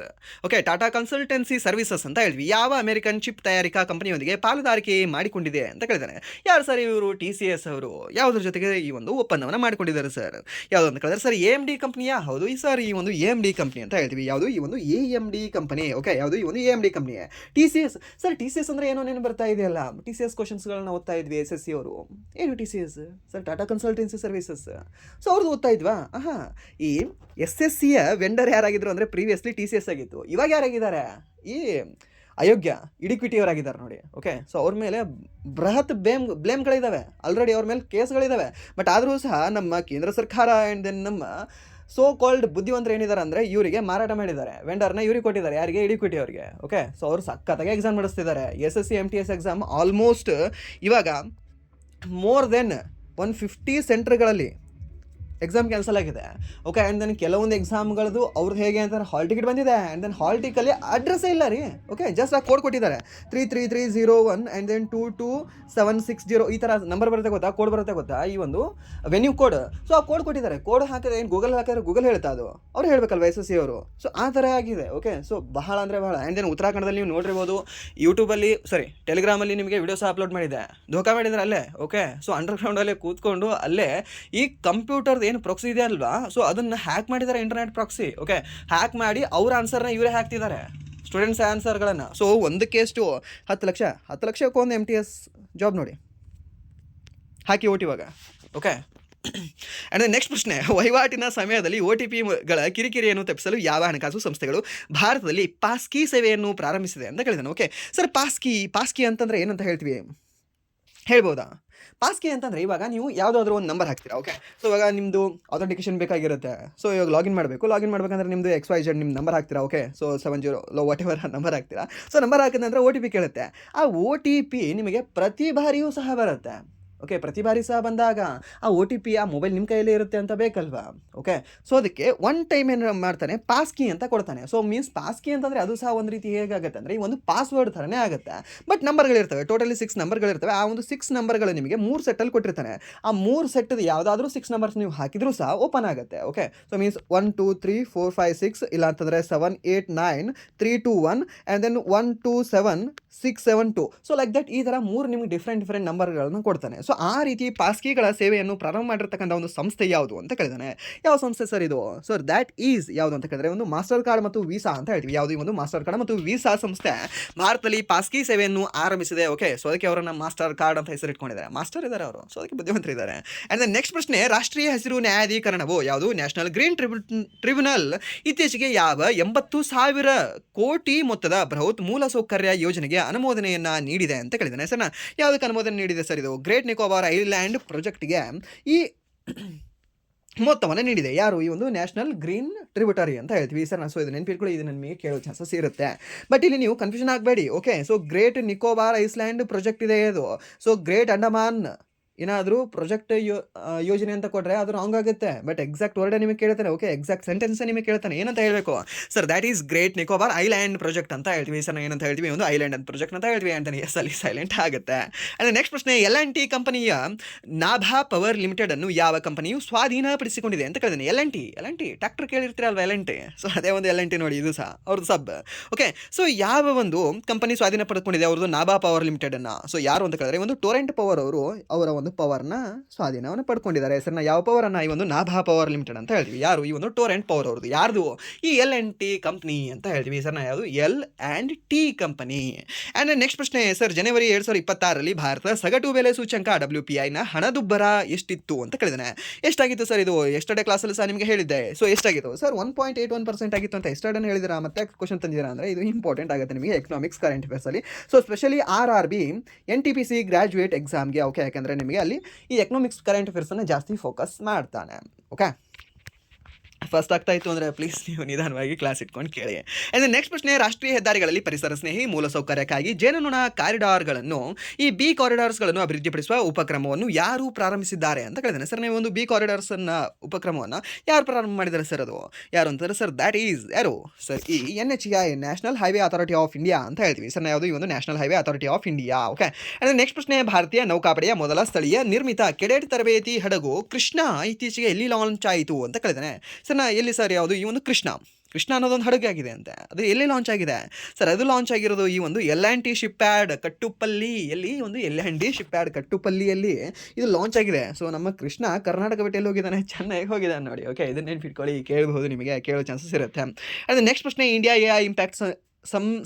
okay, Tata consultancy services ಅಂತ ಹೇಳಿದ್ವಿ, ಯಾವ ಅಮೆರಿಕನ್ ಚಿಪ್ ತಯಾರಿಕಾ ಕಂಪನಿಯೊಂದಿಗೆ ಪಾಲುದಾರಿಕೆ ಮಾಡಿಕೊಂಡಿದೆ ಅಂತ ಕೇಳಿದಾನೆ. ಯಾರು ಸರ್ ಇವರು? TCS ಅವರು. ಯಾವುದ್ರ ಜೊತೆಗೆ ಈ ಒಂದು ಒಪ್ಪಂದವನ್ನು ಮಾಡಿಕೊಂಡಿದ್ದಾರೆ ಸರ್? ಯಾವುದು ಅಂತ ಕೇಳಿದ್ರೆ ಸರ್, AMD ಕಂಪನಿಯಾ? ಹೌದು ಸರ್, ಈ ಒಂದು AMD ಕಂಪನಿ ಅಂತ ಹೇಳ್ತೀವಿ. ಯಾವುದು? ಈ ಒಂದು AMD ಕಂಪನಿ. ಓಕೆ, ಯಾವುದು? ಈ ಒಂದು AMD company. TCS sir, TCS ಅಂದರೆ ಏನೋ ನೆನಪು ಬರ್ತಾ ಇದೆಯಲ್ಲ, TCS ಕ್ವಶನ್ಸ್ಗಳನ್ನ ಓದ್ತಾ ಇದ್ವಿ SSC ಅವರು. ಏನು TCS sir? Tata consultancy services. So ಅವ್ರದ್ದು ಓದ್ತಾ ಇದ್ವಾ? ಈ SSCಯ ವೆಂಡರ್ ಯಾರಾಗಿದ್ರು ಅಂದರೆ ಪ್ರೀವಿಯಸ್ಲಿ TCS ಆಗಿತ್ತು. ಇವಾಗ ಯಾರಾಗಿದ್ದಾರೆ? ಈ ಅಯೋಗ್ಯ ಇಡಿಕ್ವಿಟಿಯವರಾಗಿದ್ದಾರೆ ನೋಡಿ. ಓಕೆ, ಸೊ ಅವ್ರ ಮೇಲೆ ಬೃಹತ್ ಬ್ಲೇಮ್ಗಳಿದ್ದಾವೆ. ಆಲ್ರೆಡಿ ಅವ್ರ ಮೇಲೆ ಕೇಸ್ಗಳಿದ್ದಾವೆ. ಬಟ್ ಆದರೂ ಸಹ ನಮ್ಮ ಕೇಂದ್ರ ಸರ್ಕಾರ ಆ್ಯಂಡ್ ದೆನ್ ನಮ್ಮ ಸೋ ಕಾಲ್ಡ್ ಬುದ್ಧಿವಂತರು ಏನಿದ್ದಾರೆ ಅಂದರೆ ಇವರಿಗೆ ಮಾರಾಟ ಮಾಡಿದ್ದಾರೆ. ವೆಂಡರ್ನ ಇವ್ರಿಗೆ ಕೊಟ್ಟಿದ್ದಾರೆ. ಯಾರಿಗೆ? ಇಡಿಕ್ವಿಟಿ ಅವರಿಗೆ. ಓಕೆ, ಸೊ ಅವರು ಸಖತ್ತಾಗಿ ಎಕ್ಸಾಮ್ ನಡೆಸ್ತಿದ್ದಾರೆ. SSC MTS ಎಕ್ಸಾಮ್ ಆಲ್ಮೋಸ್ಟ್ ಇವಾಗ ಮೋರ್ ದೆನ್ 150 ಸೆಂಟರ್ಗಳಲ್ಲಿ ಎಕ್ಸಾಮ್ ಕ್ಯಾನ್ಸಲ್ ಆಗಿದೆ. ಓಕೆ, ಆ್ಯಂಡ್ ದೆನ್ ಕೆಲವೊಂದು ಎಕ್ಸಾಮ್ಗಳದ್ದು ಅವ್ರದ್ದು ಹೇಗೆ ಅಂತಾರೆ, ಹಾಲ್ ಟಿಕೆಟ್ ಬಂದಿದೆ ಆ್ಯಂಡ್ ದೆನ್ ಹಾಲ್ ಟಿಕಲ್ಲಿ ಅಡ್ರೆಸ್ಸೇ ಇಲ್ಲ ರೀ. ಓಕೆ, ಜಸ್ಟ್ ಆ ಕೋಡ್ ಕೊಟ್ಟಿದ್ದಾರೆ 33301 ಆ್ಯಂಡ್ ದೆನ್ 22760 ಈ ಥರ ನಂಬರ್ ಬರುತ್ತೆ ಗೊತ್ತಾ, ಕೋಡ್ ಬರುತ್ತೆ ಗೊತ್ತಾ, ಈ ಒಂದು ವೆನ್ಯೂ ಕೋಡ್. ಸೊ ಆ ಕೋಡ್ ಕೊಟ್ಟಿದ್ದಾರೆ. ಕೋಡ್ ಹಾಕಿದ್ರೆ ಏನು ಗೂಗಲ್ ಹಾಕಿದ್ರೆ ಗೂಗಲ್ ಹೇಳ್ತಾ ಅದು ಅವ್ರು ಹೇಳಬೇಕಲ್ವ SSC ಅವರು. ಸೊ ಆ ಥರ ಆಗಿದೆ. ಓಕೆ, ಸೊ ಬಹಳ ಅಂದರೆ ಬಹಳ. ಆ್ಯಂಡ್ ದೆನ್ ಉತ್ತರಾಖಂಡದಲ್ಲಿ ನೀವು ನೋಡಿರ್ಬೋದು, ಯೂಟ್ಯೂಬಲ್ಲಿ ಟೆಲಿಗ್ರಾಮಲ್ಲಿ ನಿಮಗೆ ವಿಡಿಯೋಸ್ ಅಪ್ಲೋಡ್ ಮಾಡಿದೆ. ಧೋಕಾ ಮಾಡಿದ್ದಾರೆ ಅಲ್ಲೇ. ಓಕೆ, ಸೊ ಅಂಡರ್ಗ್ರೌಂಡಲ್ಲೇ ಕೂತ್ಕೊಂಡು ಅಲ್ಲೇ ಈ ಕಂಪ್ಯೂಟರ್ದು ಏನು ಪ್ರಾಕ್ಸಿ ಇದೆ ಅಲ್ವಾ, ಸೊ ಅದನ್ನು ಹ್ಯಾಕ್ ಮಾಡಿದ್ದಾರೆ, ಇಂಟರ್ನೆಟ್ ಪ್ರಾಕ್ಸಿ. ಓಕೆ, ಹ್ಯಾಕ್ ಮಾಡಿ ಅವ್ರ ಆನ್ಸರ್ನ ಇವರೇ ಹಾಕ್ತಿದ್ದಾರೆ, ಸ್ಟೂಡೆಂಟ್ಸ್ ಆನ್ಸರ್ಗಳನ್ನು. ಸೊ ಒಂದಕ್ಕೆ ಎಷ್ಟು? 10 ಲಕ್ಷಕ್ಕೆ ಒಂದು MTS ಜಾಬ್ ನೋಡಿ ಹಾಕಿ ಇವಾಗ. ಓಕೆ, ಆ್ಯಂಡ್ ನೆಕ್ಸ್ಟ್ ಪ್ರಶ್ನೆ, ವಹಿವಾಟಿನ ಸಮಯದಲ್ಲಿ OTPಗಳ ಕಿರಿಕಿರಿಯನ್ನು ತಪ್ಪಿಸಲು ಯಾವ ಹಣಕಾಸು ಸಂಸ್ಥೆಗಳು ಭಾರತದಲ್ಲಿ ಪಾಸ್ಕಿ ಸೇವೆಯನ್ನು ಪ್ರಾರಂಭಿಸಿದೆ ಅಂತ ಕೇಳಿದಾನೆ. ಓಕೆ ಸರ್, ಪಾಸ್ಕಿ ಅಂತಂದರೆ ಏನಂತ ಹೇಳ್ತೀವಿ ಹೇಳ್ಬೋದಾ? ಪಾಸ್ಕಿ ಅಂತಂದರೆ ಇವಾಗ ನೀವು ಯಾವುದಾದ್ರೂ ಒಂದು ನಂಬರ್ ಹಾಕ್ತೀರಾ. ಓಕೆ, ಸೊ ಇವಾಗ ನಿಮ್ಮದು ಅಥೆಂಟಿಕೇಷನ್ ಬೇಕಾಗಿರುತ್ತೆ. ಸೊ ಇವಾಗ ಲಾಗಿನ್ ಮಾಡಬೇಕಂದ್ರೆ ನಿಮ್ಮದು XYZ ನಿಮ್ಮ ನಂಬರ್ ಹಾಕ್ತೀರಾ. Okay, so 70 what ever number ಹಾಕ್ತೀರಾ. ಸೊ ನಂಬರ್ ಹಾಕಿದ ನಂತರ OTP ಕೇಳುತ್ತೆ. ಆ OTP ನಿಮಗೆ ಪ್ರತಿ ಬಾರಿಯೂ ಸಹ ಬರುತ್ತೆ. ಓಕೆ, ಪ್ರತಿ ಬಾರಿ ಸಹ ಬಂದಾಗ ಆ OTP ಆ ಮೊಬೈಲ್ ನಿಮ್ಮ ಕೈಯಲ್ಲೇ ಇರುತ್ತೆ ಅಂತ ಬೇಕಲ್ವಾ? ಓಕೆ, ಸೊ ಅದಕ್ಕೆ ಒನ್ ಟೈಮ್ ಏನು ಮಾಡ್ತಾನೆ, ಪಾಸ್ಕಿ ಅಂತ ಕೊಡ್ತಾನೆ. ಸೊ ಮೀನ್ಸ್ ಪಾಸ್ಕಿ ಅಂತಂದರೆ ಅದು ಸಹ ಒಂದು ರೀತಿ ಹೇಗಾಗುತ್ತೆ ಅಂದರೆ ಈ ಒಂದು ಪಾಸ್ವರ್ಡ್ ಥರನೇ ಆಗುತ್ತೆ. ಬಟ್ ನಂಬರ್ಗಳಿರ್ತವೆ, ಟೋಟಲಿ 6 ನಂಬರ್ಗಳಿರ್ತವೆ. ಆ ಒಂದು 6 ನಂಬರ್ಗಳು ನಿಮಗೆ 3 ಸೆಟ್ಟಲ್ಲಿ ಕೊಟ್ಟಿರ್ತಾನೆ. ಆ 3 ಸೆಟ್ಟದ ಯಾವುದಾದ್ರೂ 6 ನಂಬರ್ಸ್ ನೀವು ಹಾಕಿದರೂ ಸಹ ಓಪನ್ ಆಗುತ್ತೆ. ಓಕೆ, ಸೊ ಮೀನ್ಸ್ 1 2 3 4 5 6 ಇಲ್ಲ ಅಂತಂದರೆ 7 8 9 3 2 1 and then 1 2 7 6 7 2. So like that ಈ ಥರ 3 ನಿಮಗೆ ಡಿಫ್ರೆಂಟ್ ನಂಬರ್ಗಳನ್ನು ಕೊಡ್ತಾನೆ. ಸೊ ಆ ರೀತಿ ಪಾಸ್ಕಿಗಳ ಸೇವೆಯನ್ನು ಪ್ರಾರಂಭ ಮಾಡಿರ್ತಕ್ಕಂಥ ಒಂದು ಸಂಸ್ಥೆ ಯಾವುದು ಅಂತ ಕೇಳಿದಾನೆ. ಯಾವ ಸಂಸ್ಥೆ ಸರ್ ಇದು? ಸರ್ ದ್ಯಾಟ್ ಈಸ್ ಯಾವುದು ಅಂತ ಕೇಳಿದ್ರೆ ಒಂದು ಮಾಸ್ಟರ್ ಕಾರ್ಡ್ ಮತ್ತು ವೀಸಾ ಅಂತ ಹೇಳ್ತೀವಿ. ಯಾವುದು? ಒಂದು ಮಾಸ್ಟರ್ ಕಾರ್ಡ್ ಮತ್ತು ವೀಸಾ ಸಂಸ್ಥೆ ಭಾರತದಲ್ಲಿ ಪಾಸ್ಕಿ ಸೇವೆಯನ್ನು ಆರಂಭಿಸಿದೆ. ಓಕೆ, ಸೊ ಅದಕ್ಕೆ ಅವರನ್ನು ಮಾಸ್ಟರ್ ಕಾರ್ಡ್ ಅಂತ ಹೆಸರಿಟ್ಕೊಂಡಿದ್ದಾರೆ. ಮಾಸ್ಟರ್ ಇದ್ದಾರೆ ಅವರು, ಸೊ ಅದಕ್ಕೆ ಬುದ್ಧಿವಂತರಿದ್ದಾರೆ. ಆ್ಯಂಡ್ ನೆಕ್ಸ್ಟ್ ಪ್ರಶ್ನೆ, ರಾಷ್ಟ್ರೀಯ ಹಸಿರು ನ್ಯಾಯಾಧೀಕರಣವು ಯಾವುದು? ನ್ಯಾಷನಲ್ ಗ್ರೀನ್ ಟ್ರಿಬ್ಯುನಲ್ ಇತ್ತೀಚೆಗೆ ಯಾವ 80,000 ಕೋಟಿ ಮೊತ್ತದ ಬೃಹತ್ ಮೂಲಸೌಕರ್ಯ ಯೋಜನೆಗೆ ಅನುಮೋದನೆಯನ್ನ ನೀಡಿದೆ ಅಂತ ಕೇಳಿದ್ದಾನೆ. ಸರ್ ಯಾವುದಕ್ಕೆ ಅನುಮೋದನೆ ನೀಡಿದೆ ಸರ್ ಇದು? ಗ್ರೇಟ್ ನಿಕೋಬಾರ್ ಐಲ್ಯಾಂಡ್ ಪ್ರಾಜೆಕ್ಟ್ಗೆ ಈ ಮೊತ್ತವನ್ನು ನೀಡಿದೆ. ಯಾರು? ಈ ಒಂದು ನ್ಯಾಷನಲ್ ಗ್ರೀನ್ ಟ್ರಿಬ್ಯೂಟರಿ ಅಂತ ಹೇಳ್ತೀವಿ ಸರ್. ಸೊ ಇದು ನೆನಪಿಟ್ಕೊಳ್ಳಿ, ಇದು ನಿಮಗೆ ಕೇಳೋ ಚಾನ್ಸಸ್ ಇರುತ್ತೆ. ಬಟ್ ಇಲ್ಲಿ ನೀವು ಕನ್ಫ್ಯೂಷನ್ ಆಗಬೇಡಿ. Okay, so great Nicobar island project ಇದೆ ಇದು. ಸೊ ಗ್ರೇಟ್ ಅಂಡಮಾನ್ ಏನಾದರೂ ಪ್ರಾಜೆಕ್ಟ್ ಯೋಜನೆ ಅಂತ ಕೊಟ್ಟರೆ ಅದು ರಾಂಗ್ ಆಗುತ್ತೆ. ಬಟ್ ಎಕ್ಸಾಕ್ಟ್ ವರ್ಡ್ ನಿಮಗೆ ಕೇಳ್ತಾನೆ. ಓಕೆ, ಎಕ್ಸಾಕ್ಟ್ ಸೆಂಟೆನ್ಸ್ ನಿಮಗೆ ಕೇಳ್ತಾನೆ. ಏನಂತ ಹೇಳಬೇಕು sir? That is great Nicobar island project ಅಂತ ಹೇಳ್ತೀವಿ ಸರ್. ಏನಂತ ಹೇಳ್ತೀವಿ? ಒಂದು ಐಲ್ಯಾಂಡ್ ಅಂತ ಪ್ರಾಜೆಕ್ಟ್ ಅಂತ ಹೇಳ್ತೀವಿ ಅಂತಾನೆ. ಎಸ್, ಅಲ್ಲಿ ಸೈಲೆಂಟ್ ಆಗುತ್ತೆ. ಅಂದರೆ ನೆಕ್ಸ್ಟ್ ಪ್ರಶ್ನೆ, L&T ಕಂಪನಿಯ ನಾಭಾ ಪವರ್ ಲಿಮಿಟೆಡ್ ಅನ್ನು ಯಾವ ಕಂಪನಿಯು ಸ್ವಾಧೀನಪಡಿಸಿಕೊಂಡಿದೆ ಅಂತ ಕೇಳಿದ್ದೇನೆ. L&T tractor ಕೇಳಿರ್ತೀರಲ್ವ, L&T. ಸೊ ಅದೇ ಒಂದು L&T ನೋಡಿ, ಇದು ಸಹ ಅವ್ರದ್ದು ಸಬ್. ಓಕೆ, ಸೊ ಯಾವ ಒಂದು ಕಂಪನಿ ಸ್ವಾಧೀನ ಪಡೆದುಕೊಂಡಿದೆ ಅವ್ರದ್ದು ನಾಭಾ ಪವರ್ ಲಿಮಿಟೆಡ್ ಅನ್ನ? ಸೊ ಯಾರು ಅಂತ ಕೇಳಿದ್ರೆ ಒಂದು ಟೊರೆಂಟ್ ಪವರ್ ಅವರು ಅವರ ಒಂದು ಪವರ್ನ ಸ್ವಾಧೀನವನ್ನು ಪಡ್ಕೊಂಡಿದ್ದಾರೆ. ಹೆಸರನ್ನ ಯಾವ ಪವರ್ ಅನ್ನ? ಈ ಒಂದು ನಾಭಾ ಪವರ್ ಲಿಮಿಟೆಡ್ ಅಂತ ಹೇಳ್ತೀವಿ. ಯಾರು? ಈ ಒಂದು ಟೊರೆಂಟ್ ಪವರ್ ಅವ್ರದ್ದು. ಯಾರ್ದು? ಈ L&T ಕಂಪನಿ ಅಂತ ಹೇಳ್ತೀವಿ. ಹೆಸರನ್ನ ಯಾವುದು? L&T company. ಆ್ಯಂಡ್ ನೆಕ್ಸ್ಟ್ ಪ್ರಶ್ನೆ ಸರ್, ಜನವರಿ 2026ರಲ್ಲಿ ಭಾರತದ ಸಗಟು ಬೆಲೆ ಸೂಚ್ಯಂಕ WPI ನ ಹಣದುಬ್ಬರ ಎಷ್ಟಿತ್ತು ಅಂತ ಕೇಳಿದಾನೆ. ಎಷ್ಟಾಗಿತ್ತು ಸರ್? ಇದು ಎಸ್ಟರ್ಡೇ ಕ್ಲಾಸಲ್ಲಿ ಸಹ ನಿಮಗೆ ಹೇಳಿದ್ದೆ. So ಎಷ್ಟಾಗಿತ್ತು sir? 1.81% ಆಗಿತ್ತು ಅಂತ ಎಸ್ಟರ್ಡೇ ಹೇಳಿದಿರಾ, ಮತ್ತೆ ಕ್ವಶನ್ ತಂದಿದ್ದೀರಾ ಅಂದರೆ ಇದು ಇಂಪಾರ್ಟೆಂಟ್ ಆಗುತ್ತೆ ನಿಮಗೆ ಎಕನಾಮಿಕ್ಸ್ ಕರೆಂಟ್ ಅಫೇರ್ಸಲ್ಲಿ. So specially RRB NTPC graduate ಎಕ್ಸಾಮ್ಗೆ. ಓಕೆ, ಯಾಕಂದರೆ ನಿಮಗೆ ಅಲ್ಲಿ ಈ ಎಕನಾಮಿಕ್ಸ್ ಕರೆಂಟ್ ಅಫೇರ್ಸನ್ನು ಜಾಸ್ತಿ ಫೋಕಸ್ ಮಾಡ್ತಾನೆ. ಓಕೆ, ಫಸ್ಟ್ ಆಗ್ತಾ ಇತ್ತು ಅಂದರೆ ಪ್ಲೀಸ್ ನೀವು ನಿಧಾನವಾಗಿ ಕ್ಲಾಸ್ ಇಟ್ಕೊಂಡು ಕೇಳಿ. ಆ್ಯಂಡ್ ನೆಕ್ಸ್ಟ್ ಪ್ರಶ್ನೆ, ರಾಷ್ಟ್ರೀಯ ಹೆದ್ದಾರಿಗಳಲ್ಲಿ ಪರಿಸರ ಸ್ನೇಹಿ ಮೂಲಸೌಕರ್ಯಕ್ಕಾಗಿ ಜೇನುನೊಣ ಕಾರಿಡಾರ್ಗಳನ್ನು, ಈ ಬಿ ಕಾರಿಡಾರ್ಸ್ಗಳನ್ನು ಅಭಿವೃದ್ಧಿಪಡಿಸುವ ಉಪಕ್ರಮವನ್ನು ಯಾರು ಪ್ರಾರಂಭಿಸಿದ್ದಾರೆ ಅಂತ ಕೇಳಿದ್ದೇನೆ ಸರ್. ನೀವು ಒಂದು ಬಿ ಕಾರಿಡಾರ್ಸನ್ನು ಉಪಕ್ರಮವನ್ನು ಯಾರು ಪ್ರಾರಂಭ ಮಾಡಿದ್ದಾರೆ ಸರ್? ಅದು ಯಾರು ಅಂತಾರೆ ಸರ್? ದ್ಯಾಟ್ ಈಸ್ ಯಾರು ಸರ್? ಈ NHAI national highway authority of India ಅಂತ ಹೇಳ್ತೀವಿ ಸರ್. ಯಾವುದು? ಈ ಒಂದು national highway authority of India. Okay, and next ಪ್ರಶ್ನೆ, ಭಾರತೀಯ ನೌಕಾಪಡೆಯ ಮೊದಲ ಸ್ಥಳೀಯ ನಿರ್ಮಿತ ಕೆಡೆಟ್ ತರಬೇತಿ ಹಡಗು ಕೃಷ್ಣ ಇತ್ತೀಚೆಗೆ ಎಲ್ಲಿ ಲಾಂಚ್ ಆಯಿತು ಅಂತ ಕೇಳಿದ್ದೇನೆ ಸರ್. ಎಲ್ಲಿ ಸರ್? ಯಾವುದು? ಈ ಒಂದು ಕೃಷ್ಣ ಅನ್ನೋದೊಂದು ಹಡಗು ಆಗಿದೆ ಅಂತೆ. ಅದು ಎಲ್ಲಿ ಲಾಂಚ್ ಆಗಿದೆ ಸರ್? ಅದು ಲಾಂಚ್ ಆಗಿರೋದು ಈ ಒಂದು L&T ಶಿಪ್ ಯಾರ್ಡ್ ಕಟ್ಟುಪಲ್ಲಿ. ಎಲ್ಲಿ? ಒಂದು L&T ಶಿಪ್ ಯಾರ್ಡ್ ಕಟ್ಟುಪಲ್ಲಿಯಲ್ಲಿ ಇದು ಲಾಂಚ್ ಆಗಿದೆ. ಸೊ ನಮ್ಮ ಕೃಷ್ಣ ಕರ್ನಾಟಕ ಭೇಟಿಯಲ್ಲಿ ಹೋಗಿದ್ದಾನೆ, ಚೆನ್ನಾಗಿ ಹೋಗಿದ್ದಾನೆ ನೋಡಿ. ಓಕೆ, ಇದನ್ನ ನೆನ್ಪಿಟ್ಕೊಳ್ಳಿ, ಕೇಳಬಹುದು, ನಿಮಗೆ ಕೇಳೋ ಚಾನ್ಸಸ್ ಇರುತ್ತೆ. ಅದು ನೆಕ್ಸ್ಟ್ ಪ್ರಶ್ನೆ, ಇಂಡಿಯಾ AI ಇಂಪ್ಯಾಕ್ಟ್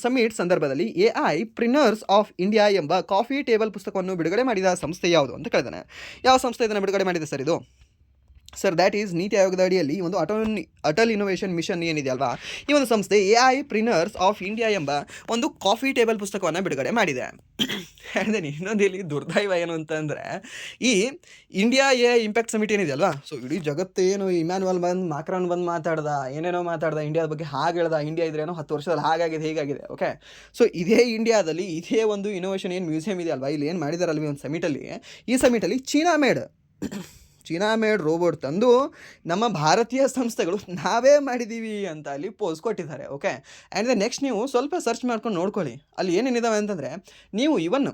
ಸಮ್ಮಿಟ್ ಸಂದರ್ಭದಲ್ಲಿ AI ಪ್ರಿನರ್ಸ್ ಆಫ್ ಇಂಡಿಯಾ ಎಂಬ ಕಾಫಿ ಟೇಬಲ್ ಪುಸ್ತಕವನ್ನು ಬಿಡುಗಡೆ ಮಾಡಿದ ಸಂಸ್ಥೆ ಯಾವುದು ಅಂತ ಕೇಳಿದಾನೆ. ಯಾವ ಸಂಸ್ಥೆ ಇದನ್ನು ಬಿಡುಗಡೆ ಮಾಡಿದೆ ಸರ್? ಇದು ಸರ್ ದ್ಯಾಟ್ ಈಸ್ ನೀತಿ ಆಯೋಗದ ಅಡಿಯಲ್ಲಿ ಒಂದು ಅಟಲ್ ಇನೋವೇಷನ್ ಮಿಷನ್ ಏನಿದೆ ಅಲ್ವಾ, ಈ ಒಂದು ಸಂಸ್ಥೆ AI ಪ್ರಿನರ್ಸ್ ಆಫ್ ಇಂಡಿಯಾ ಎಂಬ ಒಂದು ಕಾಫಿ ಟೇಬಲ್ ಪುಸ್ತಕವನ್ನು ಬಿಡುಗಡೆ ಮಾಡಿದೆ. ಹೇಳಿದೆ ಇನ್ನೊಂದು ಇಲ್ಲಿ ದುರ್ದೈವ ಏನು ಅಂತಂದರೆ, ಈ ಇಂಡಿಯಾ AI ಇಂಪ್ಯಾಕ್ಟ್ ಸಮಿಟ್ ಏನಿದೆ ಅಲ್ವಾ, ಸೊ ಇಡೀ ಜಗತ್ತು ಏನು ಇಮ್ಯಾನ್ಯುವಲ್ ಮಾಕ್ರಾನ್ ಬಂದು ಮಾತಾಡ್ದ, ಏನೇನೋ ಮಾತಾಡ್ದ, ಇಂಡಿಯಾದ ಬಗ್ಗೆ ಹಾಗೆ ಹೇಳ್ದ, ಇಂಡಿಯಾ ಇದ್ರೇನೋ 10 ವರ್ಷದಲ್ಲಿ ಹಾಗಾಗಿದೆ ಹೀಗಾಗಿದೆ. ಓಕೆ, ಸೊ ಇದೇ ಇಂಡಿಯಾದಲ್ಲಿ ಇದೇ ಒಂದು ಇನೋವೇಷನ್ ಏನು ಮ್ಯೂಸಿಯಂ ಇದೆ ಅಲ್ವಾ, ಇಲ್ಲಿ ಏನು ಮಾಡಿದಾರಲ್ವ ಒಂದು ಸಮಿಟಲ್ಲಿ, ಈ ಸಮಿಟಲ್ಲಿ ಚೀನಾ ಮೇಡ್ ರೋಬೋಟ್ ತಂದು ನಮ್ಮ ಭಾರತೀಯ ಸಂಸ್ಥೆಗಳು ನಾವೇ ಮಾಡಿದ್ದೀವಿ ಅಂತ ಅಲ್ಲಿ ಪೋಸ್ ಕೊಟ್ಟಿದ್ದಾರೆ. ಓಕೆ, ಆ್ಯಂಡ್ ನೆಕ್ಸ್ಟ್ ನೀವು ಸ್ವಲ್ಪ ಸರ್ಚ್ ಮಾಡ್ಕೊಂಡು ನೋಡ್ಕೊಳ್ಳಿ, ಅಲ್ಲಿ ಏನೇನಿದಾವೆ ಅಂತಂದರೆ, ನೀವು ಇವನ್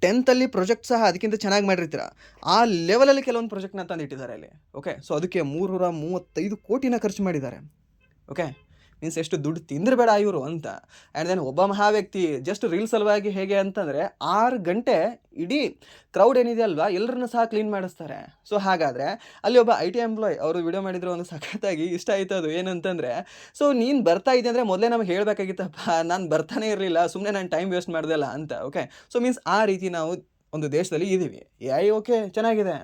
10th ಪ್ರಾಜೆಕ್ಟ್ ಸಹ ಅದಕ್ಕಿಂತ ಚೆನ್ನಾಗಿ ಮಾಡಿರ್ತೀರ, ಆ ಲೆವೆಲಲ್ಲಿ ಕೆಲವೊಂದು ಪ್ರಾಜೆಕ್ಟ್ನ ತಂದಿಟ್ಟಿದ್ದಾರೆ ಅಲ್ಲಿ. ಓಕೆ, ಸೊ ಅದಕ್ಕೆ 335 ಕೋಟಿನ ಖರ್ಚು ಮಾಡಿದ್ದಾರೆ. ಓಕೆ, ಮೀನ್ಸ್ ಎಷ್ಟು ದುಡ್ಡು ತಿಂದಿರಬೇಡ ಇವರು ಅಂತ. ಆ್ಯಂಡ್ ದೆನ್ ಒಬ್ಬ ಮಹಾ ವ್ಯಕ್ತಿ ಜಸ್ಟ್ ರೀಲ್ ಸಲುವಾಗಿ ಹೇಗೆ ಅಂತಂದರೆ 6 ಗಂಟೆ ಇಡೀ ಕ್ರೌಡ್ ಏನಿದೆ ಅಲ್ವಾ ಎಲ್ಲರನ್ನೂ ಸಹ ಕ್ಲೀನ್ ಮಾಡಿಸ್ತಾರೆ. ಸೊ ಹಾಗಾದರೆ ಅಲ್ಲಿ ಒಬ್ಬ IT ಎಂಪ್ಲಾಯ್ ಅವರು ವಿಡಿಯೋ ಮಾಡಿದ್ರು, ಒಂದು ಸಖತ್ತಾಗಿ ಇಷ್ಟ ಆಯ್ತು. ಅದು ಏನಂತಂದರೆ, ಸೊ ನೀನು ಬರ್ತಾ ಇದ್ದೆ ಅಂದರೆ ಮೊದಲೇ ನಮಗೆ ಹೇಳಬೇಕಾಗಿತ್ತಪ್ಪ, ನಾನು ಬರ್ತಾನೆ ಇರಲಿಲ್ಲ, ಸುಮ್ಮನೆ ನಾನು ಟೈಮ್ ವೇಸ್ಟ್ ಮಾಡ್ದಲ್ಲ ಅಂತ. ಓಕೆ, ಸೊ ಮೀನ್ಸ್ ಆ ರೀತಿ ನಾವು ಒಂದು ದೇಶದಲ್ಲಿ ಇದ್ದೀವಿ. AI ಓಕೆ ಚೆನ್ನಾಗಿದೆ,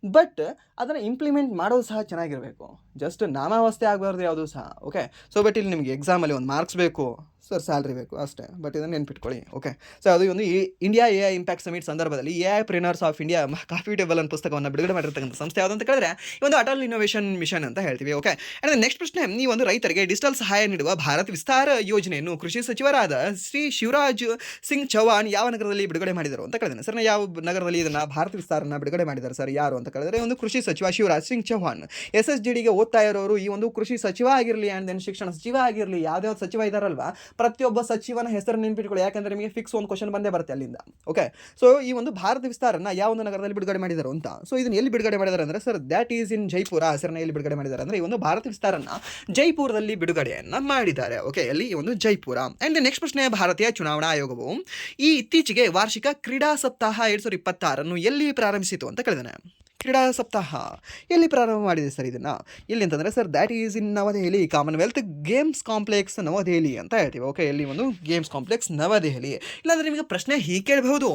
ಬಟ್ ಅದನ್ನು ಇಂಪ್ಲಿಮೆಂಟ್ ಮಾಡೋದು ಸಹ ಚೆನ್ನಾಗಿರಬೇಕು. ಜಸ್ಟ್ ನಾಮಾವಸ್ಥೆ ಆಗಬಾರ್ದು ಯಾವುದೂ ಸಹ. ಓಕೆ, ಸೊ ಬಟ್ ಇಲ್ಲಿ ನಿಮಗೆ ಎಕ್ಸಾಮಲ್ಲಿ ಒಂದು ಮಾರ್ಕ್ಸ್ ಬೇಕು ಸರ್, ಸ್ಯಾಲ್ರಿ ಬೇಕು ಅಷ್ಟೇ. ಬಟ್ ಇದನ್ನು ನೆನ್ಪಿಟ್ಕೊಳ್ಳಿ. ಓಕೆ, ಸೊ ಅದು ಒಂದು ಇಂಡಿಯಾ AI ಇಂಪ್ಯಾಕ್ಟ್ ಸಮಿಟ್ ಸಂದರ್ಭದಲ್ಲಿ AI ಪ್ರಿನರ್ಸ್ ಆಫ್ ಇಂಡಿಯಾ ಕಾಫಿ ಟೇಬಲ್ ಅನ್ನೋ ಪುಸ್ತಕವನ್ನು ಬಿಡುಗಡೆ ಮಾಡಿರ್ತಕ್ಕಂಥ ಸಂಸ್ಥೆ ಯಾವುದು ಅಂತ ಕೇಳಿದ್ರೆ ಈ ಒಂದು ಅಟಲ್ ಇನೋವೇಷನ್ ಮಿಷನ್ ಅಂತ ಹೇಳ್ತೀವಿ. ಓಕೆ, ಆ್ಯಂಡ್ ನೆಕ್ಸ್ಟ್ ಪ್ರಶ್ನೆ, ಈ ಒಂದು ರೈತರಿಗೆ ಡಿಜಿಟಲ್ ಸಹಾಯ ನೀಡುವ ಭಾರತ್ ವಿಸ್ತಾರ ಯೋಜನೆಯನ್ನು ಕೃಷಿ ಸಚಿವರಾದ ಶ್ರೀ ಶಿವರಾಜ್ ಸಿಂಗ್ ಚೌಹಾಣ್ ಯಾವ ನಗರದಲ್ಲಿ ಬಿಡುಗಡೆ ಮಾಡಿದರು ಅಂತ ಕೇಳಿದ್ದೇನೆ ಸರ್. ಯಾವ ನಗರದಲ್ಲಿ ಇದನ್ನು ಭಾರತ ವಿಸ್ತಾರನ ಬಿಡುಗಡೆ ಮಾಡಿದ್ದಾರೆ ಸರ್? ಯಾರು ಅಂತ ಕೇಳಿದ್ರೆ ಒಂದು ಕೃಷಿ ಸಚಿವ ಶಿವರಾಜ್ ಸಿಂಗ್ ಚೌಹಾಣ್. SSGDಗೆ ಓದ್ತಾ ಇರೋರು ಈ ಒಂದು ಕೃಷಿ ಸಚಿವ ಆಗಿರಲಿ ಆ್ಯಂಡ್ ದೆನ್ ಶಿಕ್ಷಣ ಸಚಿವ ಆಗಿರಲಿ, ಯಾವುದೇ ಒಂದು ಸಚಿವ ಇದ್ದಾರಲ್ವಾ, ಪ್ರತಿಯೊಬ್ಬ ಸಚಿವನ ಹೆಸರು ನೆನ್ಪಿಟ್ಕೊಳ್ಳಿ, ಯಾಕಂದರೆ ನಿಮಗೆ ಫಿಕ್ಸ್ ಒಂದು ಕ್ವಶನ್ ಬಂದೇ ಬರುತ್ತೆ ಅಲ್ಲಿಂದ. ಓಕೆ, ಸೊ ಈ ಒಂದು ಭಾರತ ವಿಸ್ತಾರನ ಯಾವ ಒಂದು ನಗರದಲ್ಲಿ ಬಿಡುಗಡೆ ಮಾಡಿದ್ದಾರೆ ಅಂತ. ಸೊ ಇದನ್ನು ಎಲ್ಲಿ ಬಿಡುಗಡೆ ಮಾಡಿದ್ದಾರೆ ಅಂದರೆ ಸರ್ ದ್ಯಾಟ್ ಈಸ್ ಇನ್ ಜೈಪುರ. ಹೆಸರನ್ನ ಎಲ್ಲಿ ಬಿಡುಗಡೆ ಮಾಡಿದ್ದಾರೆ ಅಂದರೆ ಈ ಒಂದು ಭಾರತ ವಿಸ್ತಾರನ ಜೈಪುರದಲ್ಲಿ ಬಿಡುಗಡೆಯನ್ನು ಮಾಡಿದ್ದಾರೆ. ಓಕೆ, ಅಲ್ಲಿ ಈ ಒಂದು ಜೈಪುರ. ಆ್ಯಂಡ್ ನೆಕ್ಸ್ಟ್ ಪ್ರಶ್ನೆ, ಭಾರತೀಯ ಚುನಾವಣಾ ಆಯೋಗವು ಈ ಇತ್ತೀಚೆಗೆ ವಾರ್ಷಿಕ ಕ್ರೀಡಾ ಸಪ್ತಾಹ 2026 ಎಲ್ಲಿ ಪ್ರಾರಂಭಿಸಿತು ಅಂತ ಕೇಳಿದಾನೆ. ಕ್ರೀಡಾ ಸಪ್ತಾಹ ಎಲ್ಲಿ ಪ್ರಾರಂಭ ಮಾಡಿದೆ ಸರ್ ಇದನ್ನು? ಎಲ್ಲಿ ಅಂತಂದರೆ sir that is in Navadehali, Commonwealth Games complex Navadehali ಅಂತ ಹೇಳ್ತೀವಿ. ಓಕೆ, ಎಲ್ಲಿ ಒಂದು ಗೇಮ್ಸ್ ಕಾಂಪ್ಲೆಕ್ಸ್ ನವದೆಹಲಿ. ಇಲ್ಲಾಂದರೆ ನಿಮಗೆ ಪ್ರಶ್ನೆ ಹೀಗೆ ಕೇಳಬಹುದು,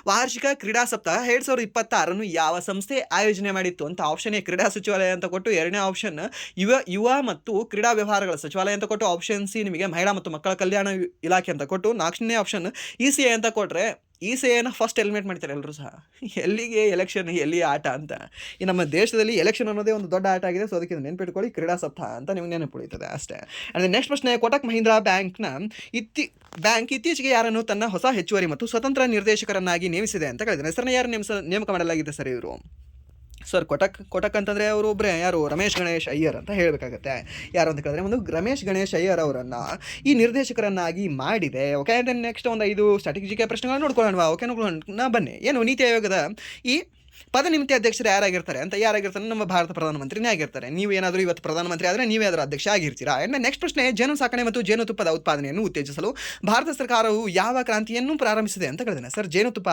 ವಾರ್ಷಿಕ ಕ್ರೀಡಾ ಸಪ್ತಾಹ 2026 ಯಾವ ಸಂಸ್ಥೆ ಆಯೋಜನೆ ಮಾಡಿತ್ತು ಅಂತ. ಆಪ್ಷನ್ ಎ ಕ್ರೀಡಾ ಸಚಿವಾಲಯ ಅಂತ ಕೊಟ್ಟು, ಎರಡನೇ ಆಪ್ಷನ್ ಯುವ ಮತ್ತು ಕ್ರೀಡಾ ವ್ಯವಹಾರಗಳ ಸಚಿವಾಲಯ ಅಂತ ಕೊಟ್ಟು, ಆಪ್ಷನ್ ಸಿ ನಿಮಗೆ ಮಹಿಳಾ ಮತ್ತು ಮಕ್ಕಳ ಕಲ್ಯಾಣ ಇಲಾಖೆ ಅಂತ ಕೊಟ್ಟು, 4ನೇ ಆಪ್ಷನ್ ECI ಅಂತ ಕೊಟ್ಟರೆ ಈ ಸೆಯನ್ನು ಫಸ್ಟ್ ಎಲಿಮಿನೇಟ್ ಮಾಡ್ತಾರೆ ಎಲ್ಲರೂ ಸಹ. ಎಲ್ಲಿಗೆ ಎಲೆಕ್ಷನ್, ಎಲ್ಲಿ ಆಟ ಅಂತ. ಈ ನಮ್ಮ ದೇಶದಲ್ಲಿ ಎಲೆಕ್ಷನ್ ಅನ್ನೋದೇ ಒಂದು ದೊಡ್ಡ ಆಟ ಆಗಿದೆ. ಸೊ ಅದಕ್ಕೆ ನೆನಪಿಟ್ಕೊಳ್ಳಿ, ಕ್ರೀಡಾ ಸಪ್ತಾಹ ಅಂತ ನಿಮ್ಗೆ ನೆನಪುಳಿತದೆ ಅಷ್ಟೇ. ಅಂದರೆ ನೆಕ್ಸ್ಟ್ ಪ್ರಶ್ನೆ, ಕೋಟಕ್ ಮಹೀಂದ್ರಾ ಬ್ಯಾಂಕ್ ಇತ್ತೀಚೆಗೆ ಯಾರನ್ನು ತನ್ನ ಹೊಸ ಹೆಚ್ಚುವರಿ ಮತ್ತು ಸ್ವತಂತ್ರ ನಿರ್ದೇಶಕರನ್ನಾಗಿ ನೇಮಿಸಿದೆ ಅಂತ ಕೇಳಿದ್ದಾರೆ. ಹೆಸರನ್ನ ಯಾರು ನೇಮಕ ಮಾಡಲಾಗಿದೆ ಸರ್ ಇವರು? ಸರ್ ಕೋಟಕ್ ಅಂತಂದರೆ ಅವರು ಒಬ್ಬರೇ, ಯಾರು? ರಮೇಶ್ ಗಣೇಶ್ ಅಯ್ಯರ್ ಅಂತ ಹೇಳಬೇಕಾಗತ್ತೆ. ಯಾರು ಅಂತ ಕೇಳಿದ್ರೆ ಒಂದು ರಮೇಶ್ ಗಣೇಶ್ ಅಯ್ಯರ್ ಅವರನ್ನು ಈ ನಿರ್ದೇಶಕರನ್ನಾಗಿ ಮಾಡಿದೆ. ಓಕೆ, ದೆನ್ ನೆಕ್ಸ್ಟ್ ಒಂದು 5 ಸ್ಟ್ರಾಟಜಿಕ ಪ್ರಶ್ನೆಗಳನ್ನ ನೋಡ್ಕೊಳ್ಳೋಣ. ಓಕೆ, ನೋಡ್ಕೊಳ್ಳೋಣ ಬನ್ನಿ. ಏನು ನೀತಿ ಆಯೋಗದ ಈ ಪದನಿಮಿತ್ತ ಅಧ್ಯಕ್ಷರು ಯಾರಾಗಿರ್ತಾರೆ ಅಂತ? ಯಾರಾಗಿರ್ತಾರೆ? ನಮ್ಮ ಭಾರತ ಪ್ರಧಾನಮಂತ್ರಿನೇ ಆಗಿರ್ತಾರೆ. ನೀವು ಏನಾದರೂ ಇವತ್ತು ಪ್ರಧಾನಮಂತ್ರಿ ಆದರೆ ನೀವೇ ಅದರ ಅಧ್ಯಕ್ಷ ಆಗಿರ್ತೀರಾ. ಆ್ಯಂಡ್ ನೆಕ್ಸ್ಟ್ ಪ್ರಶ್ನೆ, ಜೇನು ಸಾಕಣೆ ಮತ್ತು ಜೇನುತುಪ್ಪದ ಉತ್ಪಾದನೆಯನ್ನು ಉತ್ತೇಜಿಸಲು ಭಾರತ ಸರ್ಕಾರವು ಯಾವ ಕ್ರಾಂತಿಯನ್ನು ಪ್ರಾರಂಭಿಸಿದೆ ಅಂತ ಹೇಳಿದ್ದೇನೆ. ಸರ್ ಜೇನುತುಪ್ಪ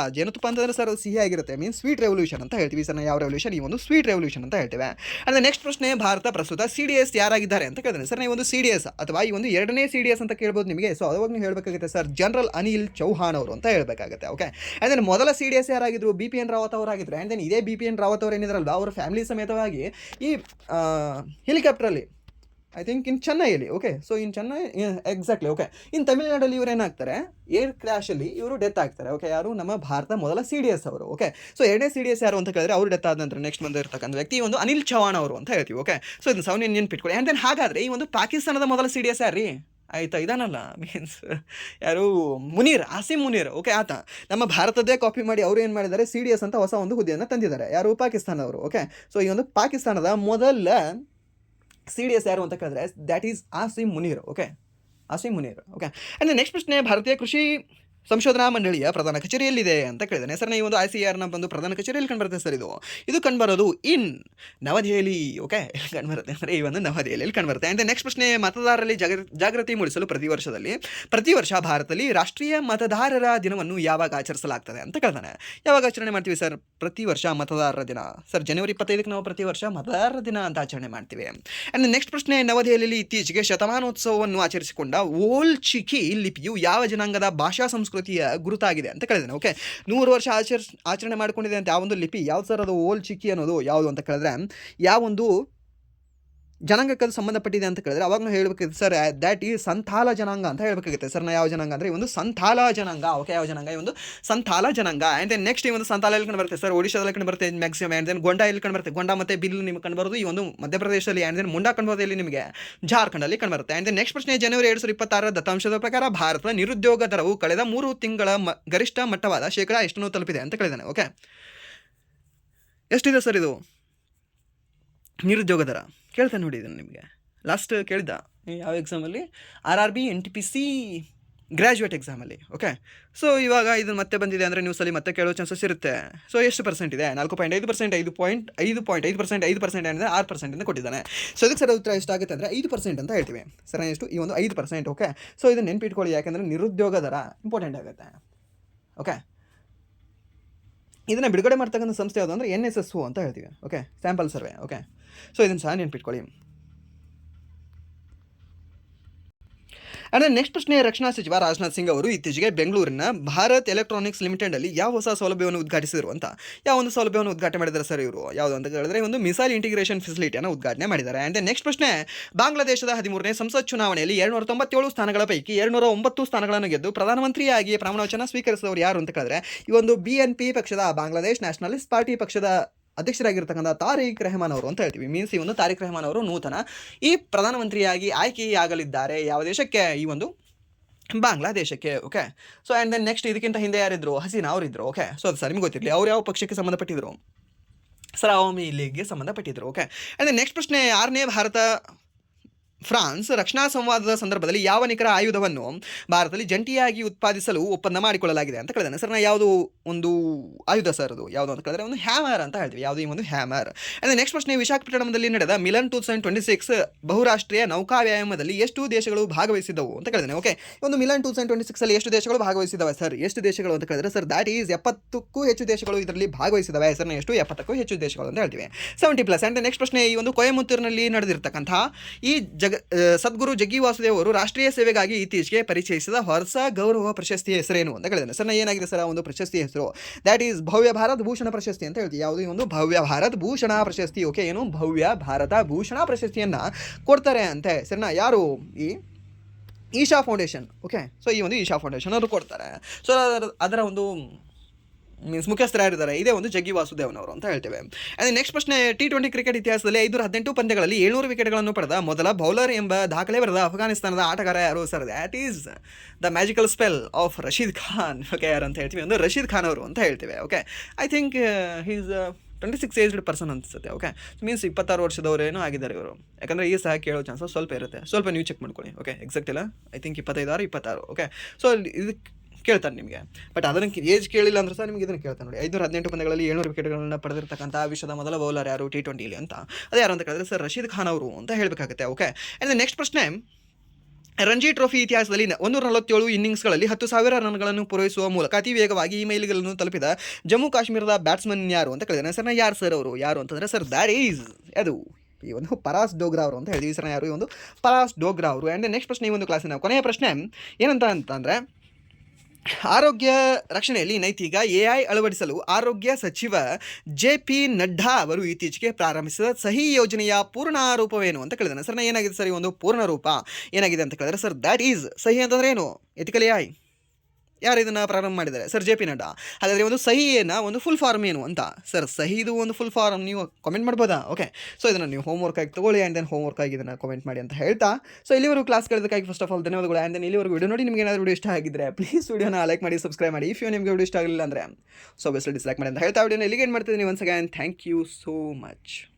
ಅಂತಂದರೆ ಸರ್ ಸಿಹಿ ಆಗಿರುತ್ತೆ, ಮೀನ್ಸ್ ಸ್ವೀಟ್ ರೆವಲ್ಯೂಷನ್ ಅಂತ ಹೇಳ್ತೀವಿ. ಸರ್ ಯಾವ ರೆವಲ್ಯೂಷನ್? ಈ ಒಂದು ಸ್ವೀಟ್ ರೆವಲ್ಯೂಷನ್ ಅಂತ ಹೇಳ್ತೇವೆ. ಅಂದರೆ ನೆಕ್ಸ್ಟ್ ಪ್ರಶ್ನೆ, ಭಾರತ ಪ್ರಸ್ತುತ CDS ಯಾರಾಗಿದ್ದಾರೆ ಅಂತ ಕೇಳಿದ್ದೇನೆ. ಸರ್ ನೀವು ಒಂದು CDS ಅಥವಾ ಈ ಒಂದು 2ನೇ CDS ಅಂತ ಕೇಳ್ಬೋದು ನಿಮಗೆ. ಸೊ ಅವಾಗ ನೀವು ಹೇಳಬೇಕಾಗುತ್ತೆ ಸರ್ ಜನರಲ್ ಅನಿಲ್ ಚೌಹಾಣ್ ಅವರು ಅಂತ ಹೇಳಬೇಕಾಗುತ್ತೆ. ಓಕೆ, ಆ್ಯಂಡ್ ದೆನ್ ಮೊದಲ CDS ಯಾರಾಗಿದ್ರು? BPN ರಾವತ್ ಅವರಾಗಿದ್ದರು. ಆ್ಯಂಡ್ ದೆನ್ ಇದೇ BPN ರಾವತ್ ಅವರು ಏನಿದ್ರಲ್ಲ, ಅವರ ಫ್ಯಾಮಿಲಿ ಸಮೇತವಾಗಿ ಈ ಹೆಲಿಕಾಪ್ಟ್ರಲ್ಲಿ, ಐ ಥಿಂಕ್ ಇನ್ ಚೆನ್ನೈಯಲ್ಲಿ. Okay, so in Chennai exactly. Okay, in ತಮಿಳುನಾಡಲ್ಲಿ ಇವರು ಏನಾಗ್ತಾರೆ, ಏರ್ ಕ್ರ್ಯಾಶಲ್ಲಿ ಇವರು ಡೆತ್ ಆಗ್ತಾರೆ. ಓಕೆ, ಯಾರು? ನಮ್ಮ ಭಾರತ ಮೊದಲ CDS ಅವರು. ಓಕೆ, ಸೊ 2ನೇ CDS ಯಾರು ಅಂತ ಕೇಳಿದ್ರೆ ಅವರು ಡೆತ್ ಆದ ನಂತರ ನೆಕ್ಸ್ಟ್ ಬಂದಿರ್ತಕ್ಕಂಥ ವ್ಯಕ್ತಿ ಒಂದು ಅನಿಲ್ ಚೌಹಾಣ್ ಅವರು ಅಂತ ಹೇಳ್ತೀವಿ. ಓಕೆ, ಸೊ ಇದನ್ನು ಸೌನ್ ನೆನ್ಪಿಟ್ಕೊಳ್ಳಿ. ಆ್ಯಂಡ್ ದೆನ್ ಹಾಗಾದರೆ ಈ ಒಂದು ಪಾಕಿಸ್ತಾನದ ಮೊದಲ CDS ಯಾರು ರೀ? ಆಯಿತಾ, ಇದಾನಲ್ಲ, ಮೀನ್ಸ್ ಯಾರು? ಆಸಿಮ್ ಮುನೀರ್. ಓಕೆ, ಆತ ನಮ್ಮ ಭಾರತದ್ದೇ ಕಾಪಿ ಮಾಡಿ ಅವರು ಏನು ಮಾಡಿದ್ದಾರೆ, CDS ಅಂತ ಹೊಸ ಒಂದು ಹುದ್ದೆಯನ್ನು ತಂದಿದ್ದಾರೆ. ಯಾರು? ಪಾಕಿಸ್ತಾನದವರು. ಓಕೆ, ಸೊ ಈ ಒಂದು ಪಾಕಿಸ್ತಾನದ ಮೊದಲ CDS ಯಾರು ಅಂತ ಕೇಳಿದ್ರೆ that is awesome Munir. Okay, awesome Munir. Okay, and next ಪ್ರಶ್ನೆ, ಭಾರತೀಯ ಕೃಷಿ ಸಂಶೋಧನಾ ಮಂಡಳಿಯ ಪ್ರಧಾನ ಕಚೇರಿಯಲ್ಲಿದೆ ಅಂತ ಕೇಳಿದ್ದಾನೆ. ಸರ್ ಈ ಒಂದು ICARನ ಒಂದು ಪ್ರಧಾನ ಕಚೇರಿಯಲ್ಲಿ ಕಂಡುಬರುತ್ತೆ ಸರ್. ಇದು ಕಂಡುಬರೋದು ಇನ್ ನವದೆಹಲಿ. ಓಕೆ, ಕಂಡುಬರುತ್ತೆ ಅಂದರೆ ಈ ಒಂದು ನವದೆಹಲಿಯಲ್ಲಿ ಕಂಡುಬರುತ್ತೆ. ಆ್ಯಂಡ್ ನೆಕ್ಸ್ಟ್ ಪ್ರಶ್ನೆ, ಮತದಾರರಲ್ಲಿ ಜಾಗೃತಿ ಮೂಡಿಸಲು ಪ್ರತಿ ವರ್ಷ ಭಾರತದಲ್ಲಿ ರಾಷ್ಟ್ರೀಯ ಮತದಾರರ ದಿನವನ್ನು ಯಾವಾಗ ಆಚರಿಸಲಾಗ್ತದೆ ಅಂತ ಕೇಳ್ತಾನೆ. ಯಾವಾಗ ಆಚರಣೆ ಮಾಡ್ತೀವಿ ಸರ್ ಪ್ರತಿ ವರ್ಷ ಮತದಾರರ ದಿನ? ಸರ್ ಜನವರಿ 25ಕ್ಕೆ ನಾವು ಪ್ರತಿ ವರ್ಷ ಮತದಾರರ ದಿನ ಅಂತ ಆಚರಣೆ ಮಾಡ್ತೀವಿ. ಆ್ಯಂಡ್ ನೆಕ್ಸ್ಟ್ ಪ್ರಶ್ನೆ, ನವದೆಹಲಿಯಲ್ಲಿ ಇತ್ತೀಚೆಗೆ ಶತಮಾನೋತ್ಸವವನ್ನು ಆಚರಿಸಿಕೊಂಡ ಓಲ್ ಚಿಕಿ ಲಿಪಿಯು ಯಾವ ಜನಾಂಗದ ಭಾಷಾ ಸಂಸ್ಕೃತಿಯ ಗುರುತಾಗಿದೆ ಅಂತ ಕೇಳಿದ್ದೇನೆ. ಓಕೆ, 100 ವರ್ಷ ಆಚರಣೆ ಮಾಡ್ಕೊಂಡಿದೆ ಅಂತ ಯಾವ ಒಂದು ಲಿಪಿ ಯಾವ್ದು ಸರ್? ಅದು ಓಲ್ ಚಿಕ್ಕಿ ಅನ್ನೋದು ಯಾವುದು ಅಂತ ಕೇಳಿದ್ರೆ ಯಾವೊಂದು ಜನಾಂಗಕ್ಕೆ ಸಂಬಂಧಪಟ್ಟಿದೆ ಅಂತ ಕೇಳಿದ್ರೆ ಅವಾಗ ನಾವು ಹೇಳಬೇಕಿದೆ ಸರ್ ದ್ಯಾಟ್ ಈ ಸಂಥಾಲ ಜನಾಂಗ ಅಂತ ಹೇಳಬೇಕಾಗುತ್ತೆ. ಸರ್ ಯಾವ ಜನಾಂಗ ಅಂದರೆ ಈ ಒಂದು ಸಂಥಾಲ ಜನಾಂಗ. ಓಕೆ, ಯಾವ ಜನಾಂಗ? ಈ ಒಂದು ಸಂಥಾಲ ಜನಾಂಗ. ಆ್ಯಂಡ್ ದೆನ್ ನೆಕ್ಸ್ಟ್ ಈ ಒಂದು ಸಂಥಾಲ ಎಲ್ಲಿ ಕಂಡು ಬರುತ್ತೆ ಸರ್? ಒಡಿಶಾದಲ್ಲಿ ಕಂಡು ಬರುತ್ತೆ ಮ್ಯಾಕ್ಸಿಮಮ್. ಆ್ಯಂಡ್ ದೆನ್ ಗೊಂಡ ಎಲ್ಲಿ ಕಂಡು ಬರುತ್ತೆ? ಗೊಂಡ ಮತ್ತು ಬಿಲ್ ನಿಮಗೆ ಕಂಡು ಬರೋದು ಈ ಒಂದು ಮಧ್ಯಪ್ರದೇಶದಲ್ಲಿ. ಆ್ಯಂಡ್ ದೆನ್ ಮುಂಡಾ ಕಂಡು ಬರೋದು ನಿಮಗೆ ಜಾರ್ಖಂಡಲ್ಲಿ ಕಂಡು ಬರುತ್ತೆ. ಆ್ಯಂಡ್ ದೆನ್ ನೆಕ್ಸ್ಟ್ ಪ್ರಶ್ನೆ, ಜನವರಿ 2026 ದತ್ತಾಂಶದ ಪ್ರಕಾರ ಭಾರತದ ನಿರುದ್ಯೋಗ ದರವು ಕಳೆದ 3 ತಿಂಗಳ ಗರಿಷ್ಠ ಮಟ್ಟವಾದ ಶೇಕಡಾ ಎಷ್ಟನ್ನು ತಲುಪಿದೆ ಅಂತ ಕೇಳಿದ್ದಾನೆ. ಓಕೆ, ಎಷ್ಟಿದೆ ಸರ್ ಇದು ನಿರುದ್ಯೋಗ ದರ? ಕೇಳ್ತಾನೆ ನೋಡಿ ಇದನ್ನು ನಿಮಗೆ. ಲಾಸ್ಟ್ ಕೇಳಿದ್ದ ಯಾವ ಎಕ್ಸಾಮಲ್ಲಿ? RRB NTPC ಗ್ರ್ಯಾಜುಯೇಟ್ ಎಕ್ಸಾಮಲ್ಲಿ. ಓಕೆ, ಸೊ ಇವಾಗ ಇದನ್ನು ಮತ್ತೆ ಬಂದಿದೆ ಅಂದರೆ ನ್ಯೂಸಲ್ಲಿ ಮತ್ತೆ ಕೇಳೋ ಚಾನ್ಸಸ್ ಇರುತ್ತೆ. ಸೊ ಎಷ್ಟು ಪರ್ಸೆಂಟ್ ಇದೆ? 4.5%, 5.5%, 5% ಅಂದರೆ 6% ಕೊಟ್ಟಿದ್ದಾನೆ. ಸೊ ಇದಕ್ಕೆ ಸರ್ ಉತ್ತರ ಎಷ್ಟಾಗುತ್ತೆ ಅಂದರೆ 5% ಅಂತ ಹೇಳ್ತೀವಿ. ಸರ್ ಎಷ್ಟು? ಈ ಒಂದು 5%. ಓಕೆ, ಸೊ ಇದನ್ನು ನೆನ್ಪಿಟ್ಕೊಳ್ಳಿ, ಯಾಕೆಂದರೆ ನಿರುದ್ಯೋಗ ದರ ಇಂಪಾರ್ಟೆಂಟ್ ಆಗುತ್ತೆ. ಓಕೆ, ಇದನ್ನು ಬಿಡುಗಡೆ ಮಾಡ್ತಕ್ಕಂಥ ಸಂಸ್ಥೆ ಯಾವುದು ಅಂದರೆ NSSO ಅಂತ ಹೇಳ್ತೀವಿ. Okay, sample survey. Okay, so ಇದನ್ನು ಸಹ ನೆನ್ಪಿಟ್ಕೊಳ್ಳಿ. ಆ್ಯಂಡ್ ನೆಕ್ಸ್ಟ್ ಪ್ರಶ್ನೆ, ರಕ್ಷಣಾ ಸಚಿವ ರಾಜನಾಥ್ ಸಿಂಗ್ ಅವರು ಇತ್ತೀಚೆಗೆ ಬೆಂಗಳೂರಿನ ಭಾರತ್ ಎಲೆಕ್ಟ್ರಾನಿಕ್ಸ್ ಲಿಮಿಟೆಡಲ್ಲಿ ಯಾವ ಹೊಸ ಸೌಲಭ್ಯವನ್ನು ಉದ್ಘಾಟಿಸಿದರು ಅಂತ? ಯಾವ ಒಂದು ಸೌಲಭ್ಯವನ್ನು ಉದ್ಘಾಟನೆ ಮಾಡಿದ್ದಾರೆ ಸರ್ ಇವರು? ಯಾವುದು ಅಂತ ಹೇಳಿದ್ರೆ ಒಂದು ಮಿಸೈಲ್ ಇಂಟಿಗ್ರೇಷನ್ ಫೆಸಿಲಿಟಿಯನ್ನು ಉದ್ಘಾಟನೆ ಮಾಡಿದ್ದಾರೆ. ಆ್ಯಂಡ್ ನೆಕ್ಸ್ಟ್ ಪ್ರಶ್ನೆ, ಬಾಂಗ್ಲಾದೇಶದ 13ನೇ ಸಂಸತ್ ಚುನಾವಣೆಯಲ್ಲಿ 297 ಸ್ಥಾನಗಳ ಪೈಕಿ 209 ಸ್ಥಾನಗಳನ್ನು ಗೆದ್ದು ಪ್ರಧಾನಮಂತ್ರಿಯಾಗಿ ಪ್ರಮಾಣವಚನ ಸ್ವೀಕರಿಸಿದವರು ಯಾರು ಅಂತ ಕೇಳಿದ್ರೆ ಈ ಒಂದು BNP ಪಕ್ಷದ, ಬಾಂಗ್ಲಾದೇಶ್ ನ್ಯಾಷನಲಿಸ್ಟ್ ಪಾರ್ಟಿ ಪಕ್ಷದ ಅಧ್ಯಕ್ಷರಾಗಿರ್ತಕ್ಕಂಥ ತಾರಿಕ್ ರೆಹಮಾನ್ ಅವರು ಅಂತ ಹೇಳ್ತೀವಿ. ಮೀನ್ಸ್ ಈ ಒಂದು ತಾರಿಕ್ ರೆಹಮಾನ್ ಅವರು ನೂತನ ಈ ಪ್ರಧಾನಮಂತ್ರಿಯಾಗಿ ಆಯ್ಕೆಯಾಗಲಿದ್ದಾರೆ. ಯಾವ ದೇಶಕ್ಕೆ? ಈ ಒಂದು ಬಾಂಗ್ಲಾದೇಶಕ್ಕೆ. Okay, so and then next ಇದಕ್ಕಿಂತ ಹಿಂದೆ ಯಾರಿದ್ರು? ಹಸೀನಾ ಅವರಿದ್ದರು. ಓಕೆ, ಸೊ ಅದು ಸರ್ ನಿಮ್ಗೆ ಗೊತ್ತಿರಲಿ ಅವ್ರು ಯಾವ ಪಕ್ಷಕ್ಕೆ ಸಂಬಂಧಪಟ್ಟಿದ್ರು? ಸರ್ ಅವಾಮಿ ಲೀಗ್ಗೆ ಸಂಬಂಧಪಟ್ಟಿದ್ದರು. ಓಕೆ, ಆ್ಯಂಡ್ ನೆಕ್ಸ್ಟ್ ಪ್ರಶ್ನೆ, 6ನೇ ಫ್ರಾನ್ಸ್ ರಕ್ಷಣಾ ಸಂವಾದದ ಸಂದರ್ಭದಲ್ಲಿ ಯಾವ ನಿಖರ ಆಯುಧವನ್ನು ಭಾರತದಲ್ಲಿ ಜಂಟಿಯಾಗಿ ಉತ್ಪಾದಿಸಲು ಒಪ್ಪಂದ ಮಾಡಿಕೊಳ್ಳಲಾಗಿದೆ ಅಂತ ಕೇಳಿದಾನೆ. ಸರ್ ಯಾವುದು ಒಂದು ಆಯುಧ ಸರ್ ಅದು? ಯಾವುದು ಅಂತ ಕೇಳಿದ್ರೆ ಒಂದು ಹ್ಯಾಮರ್ ಅಂತ ಹೇಳ್ತೀವಿ. ಯಾವುದು? ಈ ಒಂದು ಹ್ಯಾಮರ್. ಆ್ಯಂಡ್ ನೆಕ್ಸ್ಟ್ ಪ್ರಶ್ನೆ, ವಿಶಾಖಪಟ್ಟಣದಲ್ಲಿ ನಡೆದ ಮಿಲನ್ 2026 ಬಹುರಾಷ್ಟ್ರೀಯ ನೌಕಾ ವ್ಯಾಯಾಮದಲ್ಲಿ ಎಷ್ಟು ದೇಶಗಳು ಭಾಗವಹಿಸಿದವು ಅಂತ ಕೇಳಿದಾನೆ. ಓಕೆ, ಒಂದು ಮಿಲನ್ 2026 ಅಲ್ಲಿ ಎಷ್ಟು ದೇಶಗಳು ಭಾಗವಹಿಸಿದವೆ ಸರ್? ಎಷ್ಟು ದೇಶಗಳು ಅಂತ ಕೇಳಿದ್ರೆ ಸರ್ ದ್ಯಾಟ್ ಈಸ್ 70ಕ್ಕೂ ಹೆಚ್ಚು ದೇಶಗಳು ಇದರಲ್ಲಿ ಭಾಗವಹಿಸಿದವೆ. ಸರ್ ಎಷ್ಟು? 70ಕ್ಕೂ ಹೆಚ್ಚು ದೇಶಗಳು ಅಂತ ಹೇಳ್ತೀವಿ, 70+. ಆ್ಯಂಡ್ ನೆಕ್ಸ್ಟ್ ಪ್ರಶ್ನೆ, ಈ ಒಂದು ಕೊಯಮತ್ತೂರಿನಲ್ಲಿ ನಡೆದಿರ್ತಕ್ಕಂಥ ಈ ಸದ್ಗುರು ಜಗ್ಗಿ ವಾಸುದೇವ್ ಅವರು ರಾಷ್ಟ್ರೀಯ ಸೇವೆಗಾಗಿ ಇತ್ತೀಚೆಗೆ ಪರಿಚಯಿಸಿದ ಹೊಸ ಗೌರವ ಪ್ರಶಸ್ತಿ ಹೆಸರೇನು ಅಂತ ಕೇಳಿದ್ದಾನೆ. ಸರ್ ಏನಾಗಿದೆ ಸರ್ ಆ ಒಂದು ಪ್ರಶಸ್ತಿ ಹೆಸರು? ದ್ಯಾಟ್ ಈಸ್ ಭವ್ಯ ಭಾರತ್ ಭೂಷಣ ಪ್ರಶಸ್ತಿ ಅಂತ ಹೇಳ್ತೀವಿ. ಯಾವುದು? ಈ ಒಂದು ಭವ್ಯ ಭಾರತ್ ಭೂಷಣ ಪ್ರಶಸ್ತಿ. ಓಕೆ, ಏನು? ಭವ್ಯ ಭಾರತ ಭೂಷಣ ಪ್ರಶಸ್ತಿಯನ್ನು ಕೊಡ್ತಾರೆ ಅಂತೆ. ಸರಿನಾ? ಯಾರು? ಈ ಈಶಾ ಫೌಂಡೇಶನ್. ಓಕೆ, ಸೊ ಈ ಒಂದು ಈಶಾ ಫೌಂಡೇಶನ್ ಅವರು ಕೊಡ್ತಾರೆ. ಸೊ ಅದರ ಒಂದು ಮುಖ್ಯಸ್ಥರು ಯಾರಿದ್ದಾರೆ, ಇದೇ ಒಂದು ಜಗ್ಗಿ ವಾಸುದೇವನವರು ಅಂತ ಹೇಳ್ತೇವೆ. ಆ್ಯಂಡ್ ನೆಕ್ಸ್ಟ್ ಪ್ರಶ್ನೆ, T20 ಕ್ರಿಕೆಟ್ ಇತಿಹಾಸದಲ್ಲಿ 518 ಪಂದ್ಯಗಳಲ್ಲಿ 700 ವಿಕೆಟ್ಗಳನ್ನು ಪಡೆದ ಮೊದಲ ಬೌಲರ್ ಎಂಬ ದಾಖಲೆ ಬರೆದ ಅಫ್ಘಾನಿಸ್ತಾನದ ಆಟಗಾರ ಯಾರು sir? That is the magical spell of Rashid Khan. Okay, ಯಾರು ಅಂತ ಹೇಳ್ತೀವಿ, ಒಂದು ರಶೀದ್ ಖಾನ್ ಅವರು ಅಂತ ಹೇಳ್ತೇವೆ. Okay, I think he's 26 aged person ಅನಿಸುತ್ತೆ. ಓಕೆ, ಮೀನ್ಸ್ 26 ವರ್ಷದವರೇನೋ ಆಗಿದ್ದಾರೆ ಇವರು. ಯಾಕಂದರೆ ಈ ಸಹ ಕೇಳೋ ಚಾನ್ಸಸ್ ಸ್ವಲ್ಪ ಇರುತ್ತೆ, ಸ್ವಲ್ಪ ನೀವು ಚೆಕ್ ಮಾಡ್ಕೊಳ್ಳಿ. ಓಕೆ, ಎಕ್ಸಾಕ್ಟ್ ಇಲ್ಲ, ಐ ಥಿಂಕ್ 26. ಓಕೆ, ಸೊ ಇದು ಕೇಳ್ತಾನೆ ನಿಮಗೆ. ಬಟ್ ಅದನ್ನು ಏಜ್ ಕೇಳಿಲ್ಲ ಅಂದ್ರೆ ಸಹ ನಿಮಗೆ ಇದನ್ನು ಕೇಳ್ತಾನೆ ನೋಡಿ. 518 ಪಂದ್ಯಗಳಲ್ಲಿ 700 ವಿಕೆಟ್ಗಳನ್ನು ಪಡೆದಿರ್ತಕ್ಕಂಥ ವಿಶ್ವದ ಮೊದಲ ಬೌಲರ್ ಯಾರು T20 ಅಂತ? ಅದು ಯಾರು ಅಂತ ಕೇಳಿದ್ರೆ ಸರ್ ರಶೀದ್ ಖಾನ್ ಅವರು ಅಂತ ಹೇಳಬೇಕಾಗುತ್ತೆ. ಓಕೆ, ಆ್ಯಂಡ್ ನೆಕ್ಸ್ಟ್ ಪ್ರಶ್ನೆ, ರಣಜಿ ಟ್ರೋಫಿ ಇತಿಹಾಸದಲ್ಲಿ 147 ಇನ್ನಿಂಗ್ಸ್ಗಳಲ್ಲಿ 10,000 ರನ್ಗಳನ್ನು ಪೂರೈಸುವ ಮೂಲಕ ಅತಿ ವೇಗವಾಗಿ ಈ ಮೈಲಿಗಲ್ಲನ್ನು ತಲುಪಿದ ಜಮ್ಮು ಕಾಶ್ಮೀರದ ಬ್ಯಾಟ್ಸ್ಮನ್ ಯಾರು ಅಂತ ಕೇಳಿದಾನೆ. ಸರ್ ಯಾರು ಸರ್ ಅವರು? ಯಾರು ಅಂತಂದರೆ ಸರ್ ದ್ಯಾಟ್ ಈಸ್ ಅದು ಈ ಒಂದು ಪರಾಸ್ ಡೋಗ್ರಾ ಅವರು ಅಂತ ಹೇಳಿದ್ವಿ ಸರ್. ಯಾರು? ಈ ಒಂದು ಪರಾಸ್ ಡೋಗ್ರಾ ಅವರು. ಆ್ಯಂಡ್ ನೆಕ್ಸ್ಟ್ ಪ್ರಶ್ನೆ, ಈ ಒಂದು ಕ್ಲಾಸಿನ ಕೊನೆಯ ಪ್ರಶ್ನೆ ಏನಂತ ಅಂತಂದರೆ, ಆರೋಗ್ಯ ರಕ್ಷಣೆಯಲ್ಲಿ ನೈತಿಕ AI ಅಳವಡಿಸಲು ಆರೋಗ್ಯ ಸಚಿವ JP ನಡ್ಡಾ ಅವರು ಇತ್ತೀಚೆಗೆ ಪ್ರಾರಂಭಿಸಿದ ಸಹಿ ಯೋಜನೆಯ ಪೂರ್ಣ ರೂಪವೇನು ಅಂತ ಕೇಳಿದಾನೆ. ಸರ್ ಏನಾಗಿದೆ ಸರ್ ಈ ಒಂದು ಪೂರ್ಣ ರೂಪ ಏನಾಗಿದೆ ಅಂತ ಕೇಳಿದ್ರೆ ಸರ್ ದ್ಯಾಟ್ ಈಸ್, ಸಹಿ ಅಂತಂದ್ರೆ ಏನು? Ethical AI. ಯಾರು ಇದನ್ನು ಪ್ರಾರಂಭ ಮಾಡಿದ್ದಾರೆ? Sir JP Nadda. ಹಾಗಾದರೆ ಒಂದು ಸಹಿಯನ್ನು ಒಂದು ಫುಲ್ ಫಾರ್ಮ್ ಏನು ಅಂತ? ಸರ್ ಸಹಿದು ಒಂದು ಫುಲ್ ಫಾರ್ಮ್ ನೀವು ಕಮೆಂಟ್ ಮಾಡ್ಬೋದಾ? ಓಕೆ, ಸೊ ಇದನ್ನು ನೀವು ಹೋಮ್ವರ್ಕ್ ಆಗಿ ತೊಗೊಳ್ಳಿ, ಆ್ಯಂಡ್ ದೆನ್ ಹೋಮ್ವರ್ಕ್ ಆಗಿ ಇದನ್ನು ಕಮೆಂಟ್ ಮಾಡಿ ಅಂತ ಹೇಳ್ತಾ, ಸೊ ಇಲ್ಲಿವರೆಗೂ ಕ್ಲಾಸ್ ಕೇಳೋದಕ್ಕಾಗಿ ಫಸ್ಟ್ ಆಫ್ ಆಲ್ ಧನ್ಯವಾದಗಳು. ಆ್ಯಂಡ್ ದೆನ್ ಇಲ್ಲಿವರೆಗೂ ವಿಡಿಯೋ ನೋಡಿ ನಿಮಗೆ ಏನಾದರೂ ವಿಡಿಯೋ ಇಷ್ಟ ಆಗಿದ್ದರೆ ಪ್ಲೀಸ್ ವಿಡಿಯೋನ ಲೈಕ್ ಮಾಡಿ, ಸಬ್ಸ್ಕ್ರೈಬ್ ಮಾಡಿ. ಇಫ್ ನಿಮಗೆ ವಿಡಿಯೋ ಇಷ್ಟ ಆಗಲಿಲ್ಲ ಅಂದರೆ ಸೊ ಬೆಸ್ಟ್ ಡಿಸ್ಲೈಕ್ ಮಾಡಿ ಅಂತ ಹೇಳ್ತಾ ವಿಡಿಯೋನ ಇಲ್ಲಿಗೆ ಏನು ಮಾಡ್ತಿದ್ದೀನಿ. Once again thank you so much.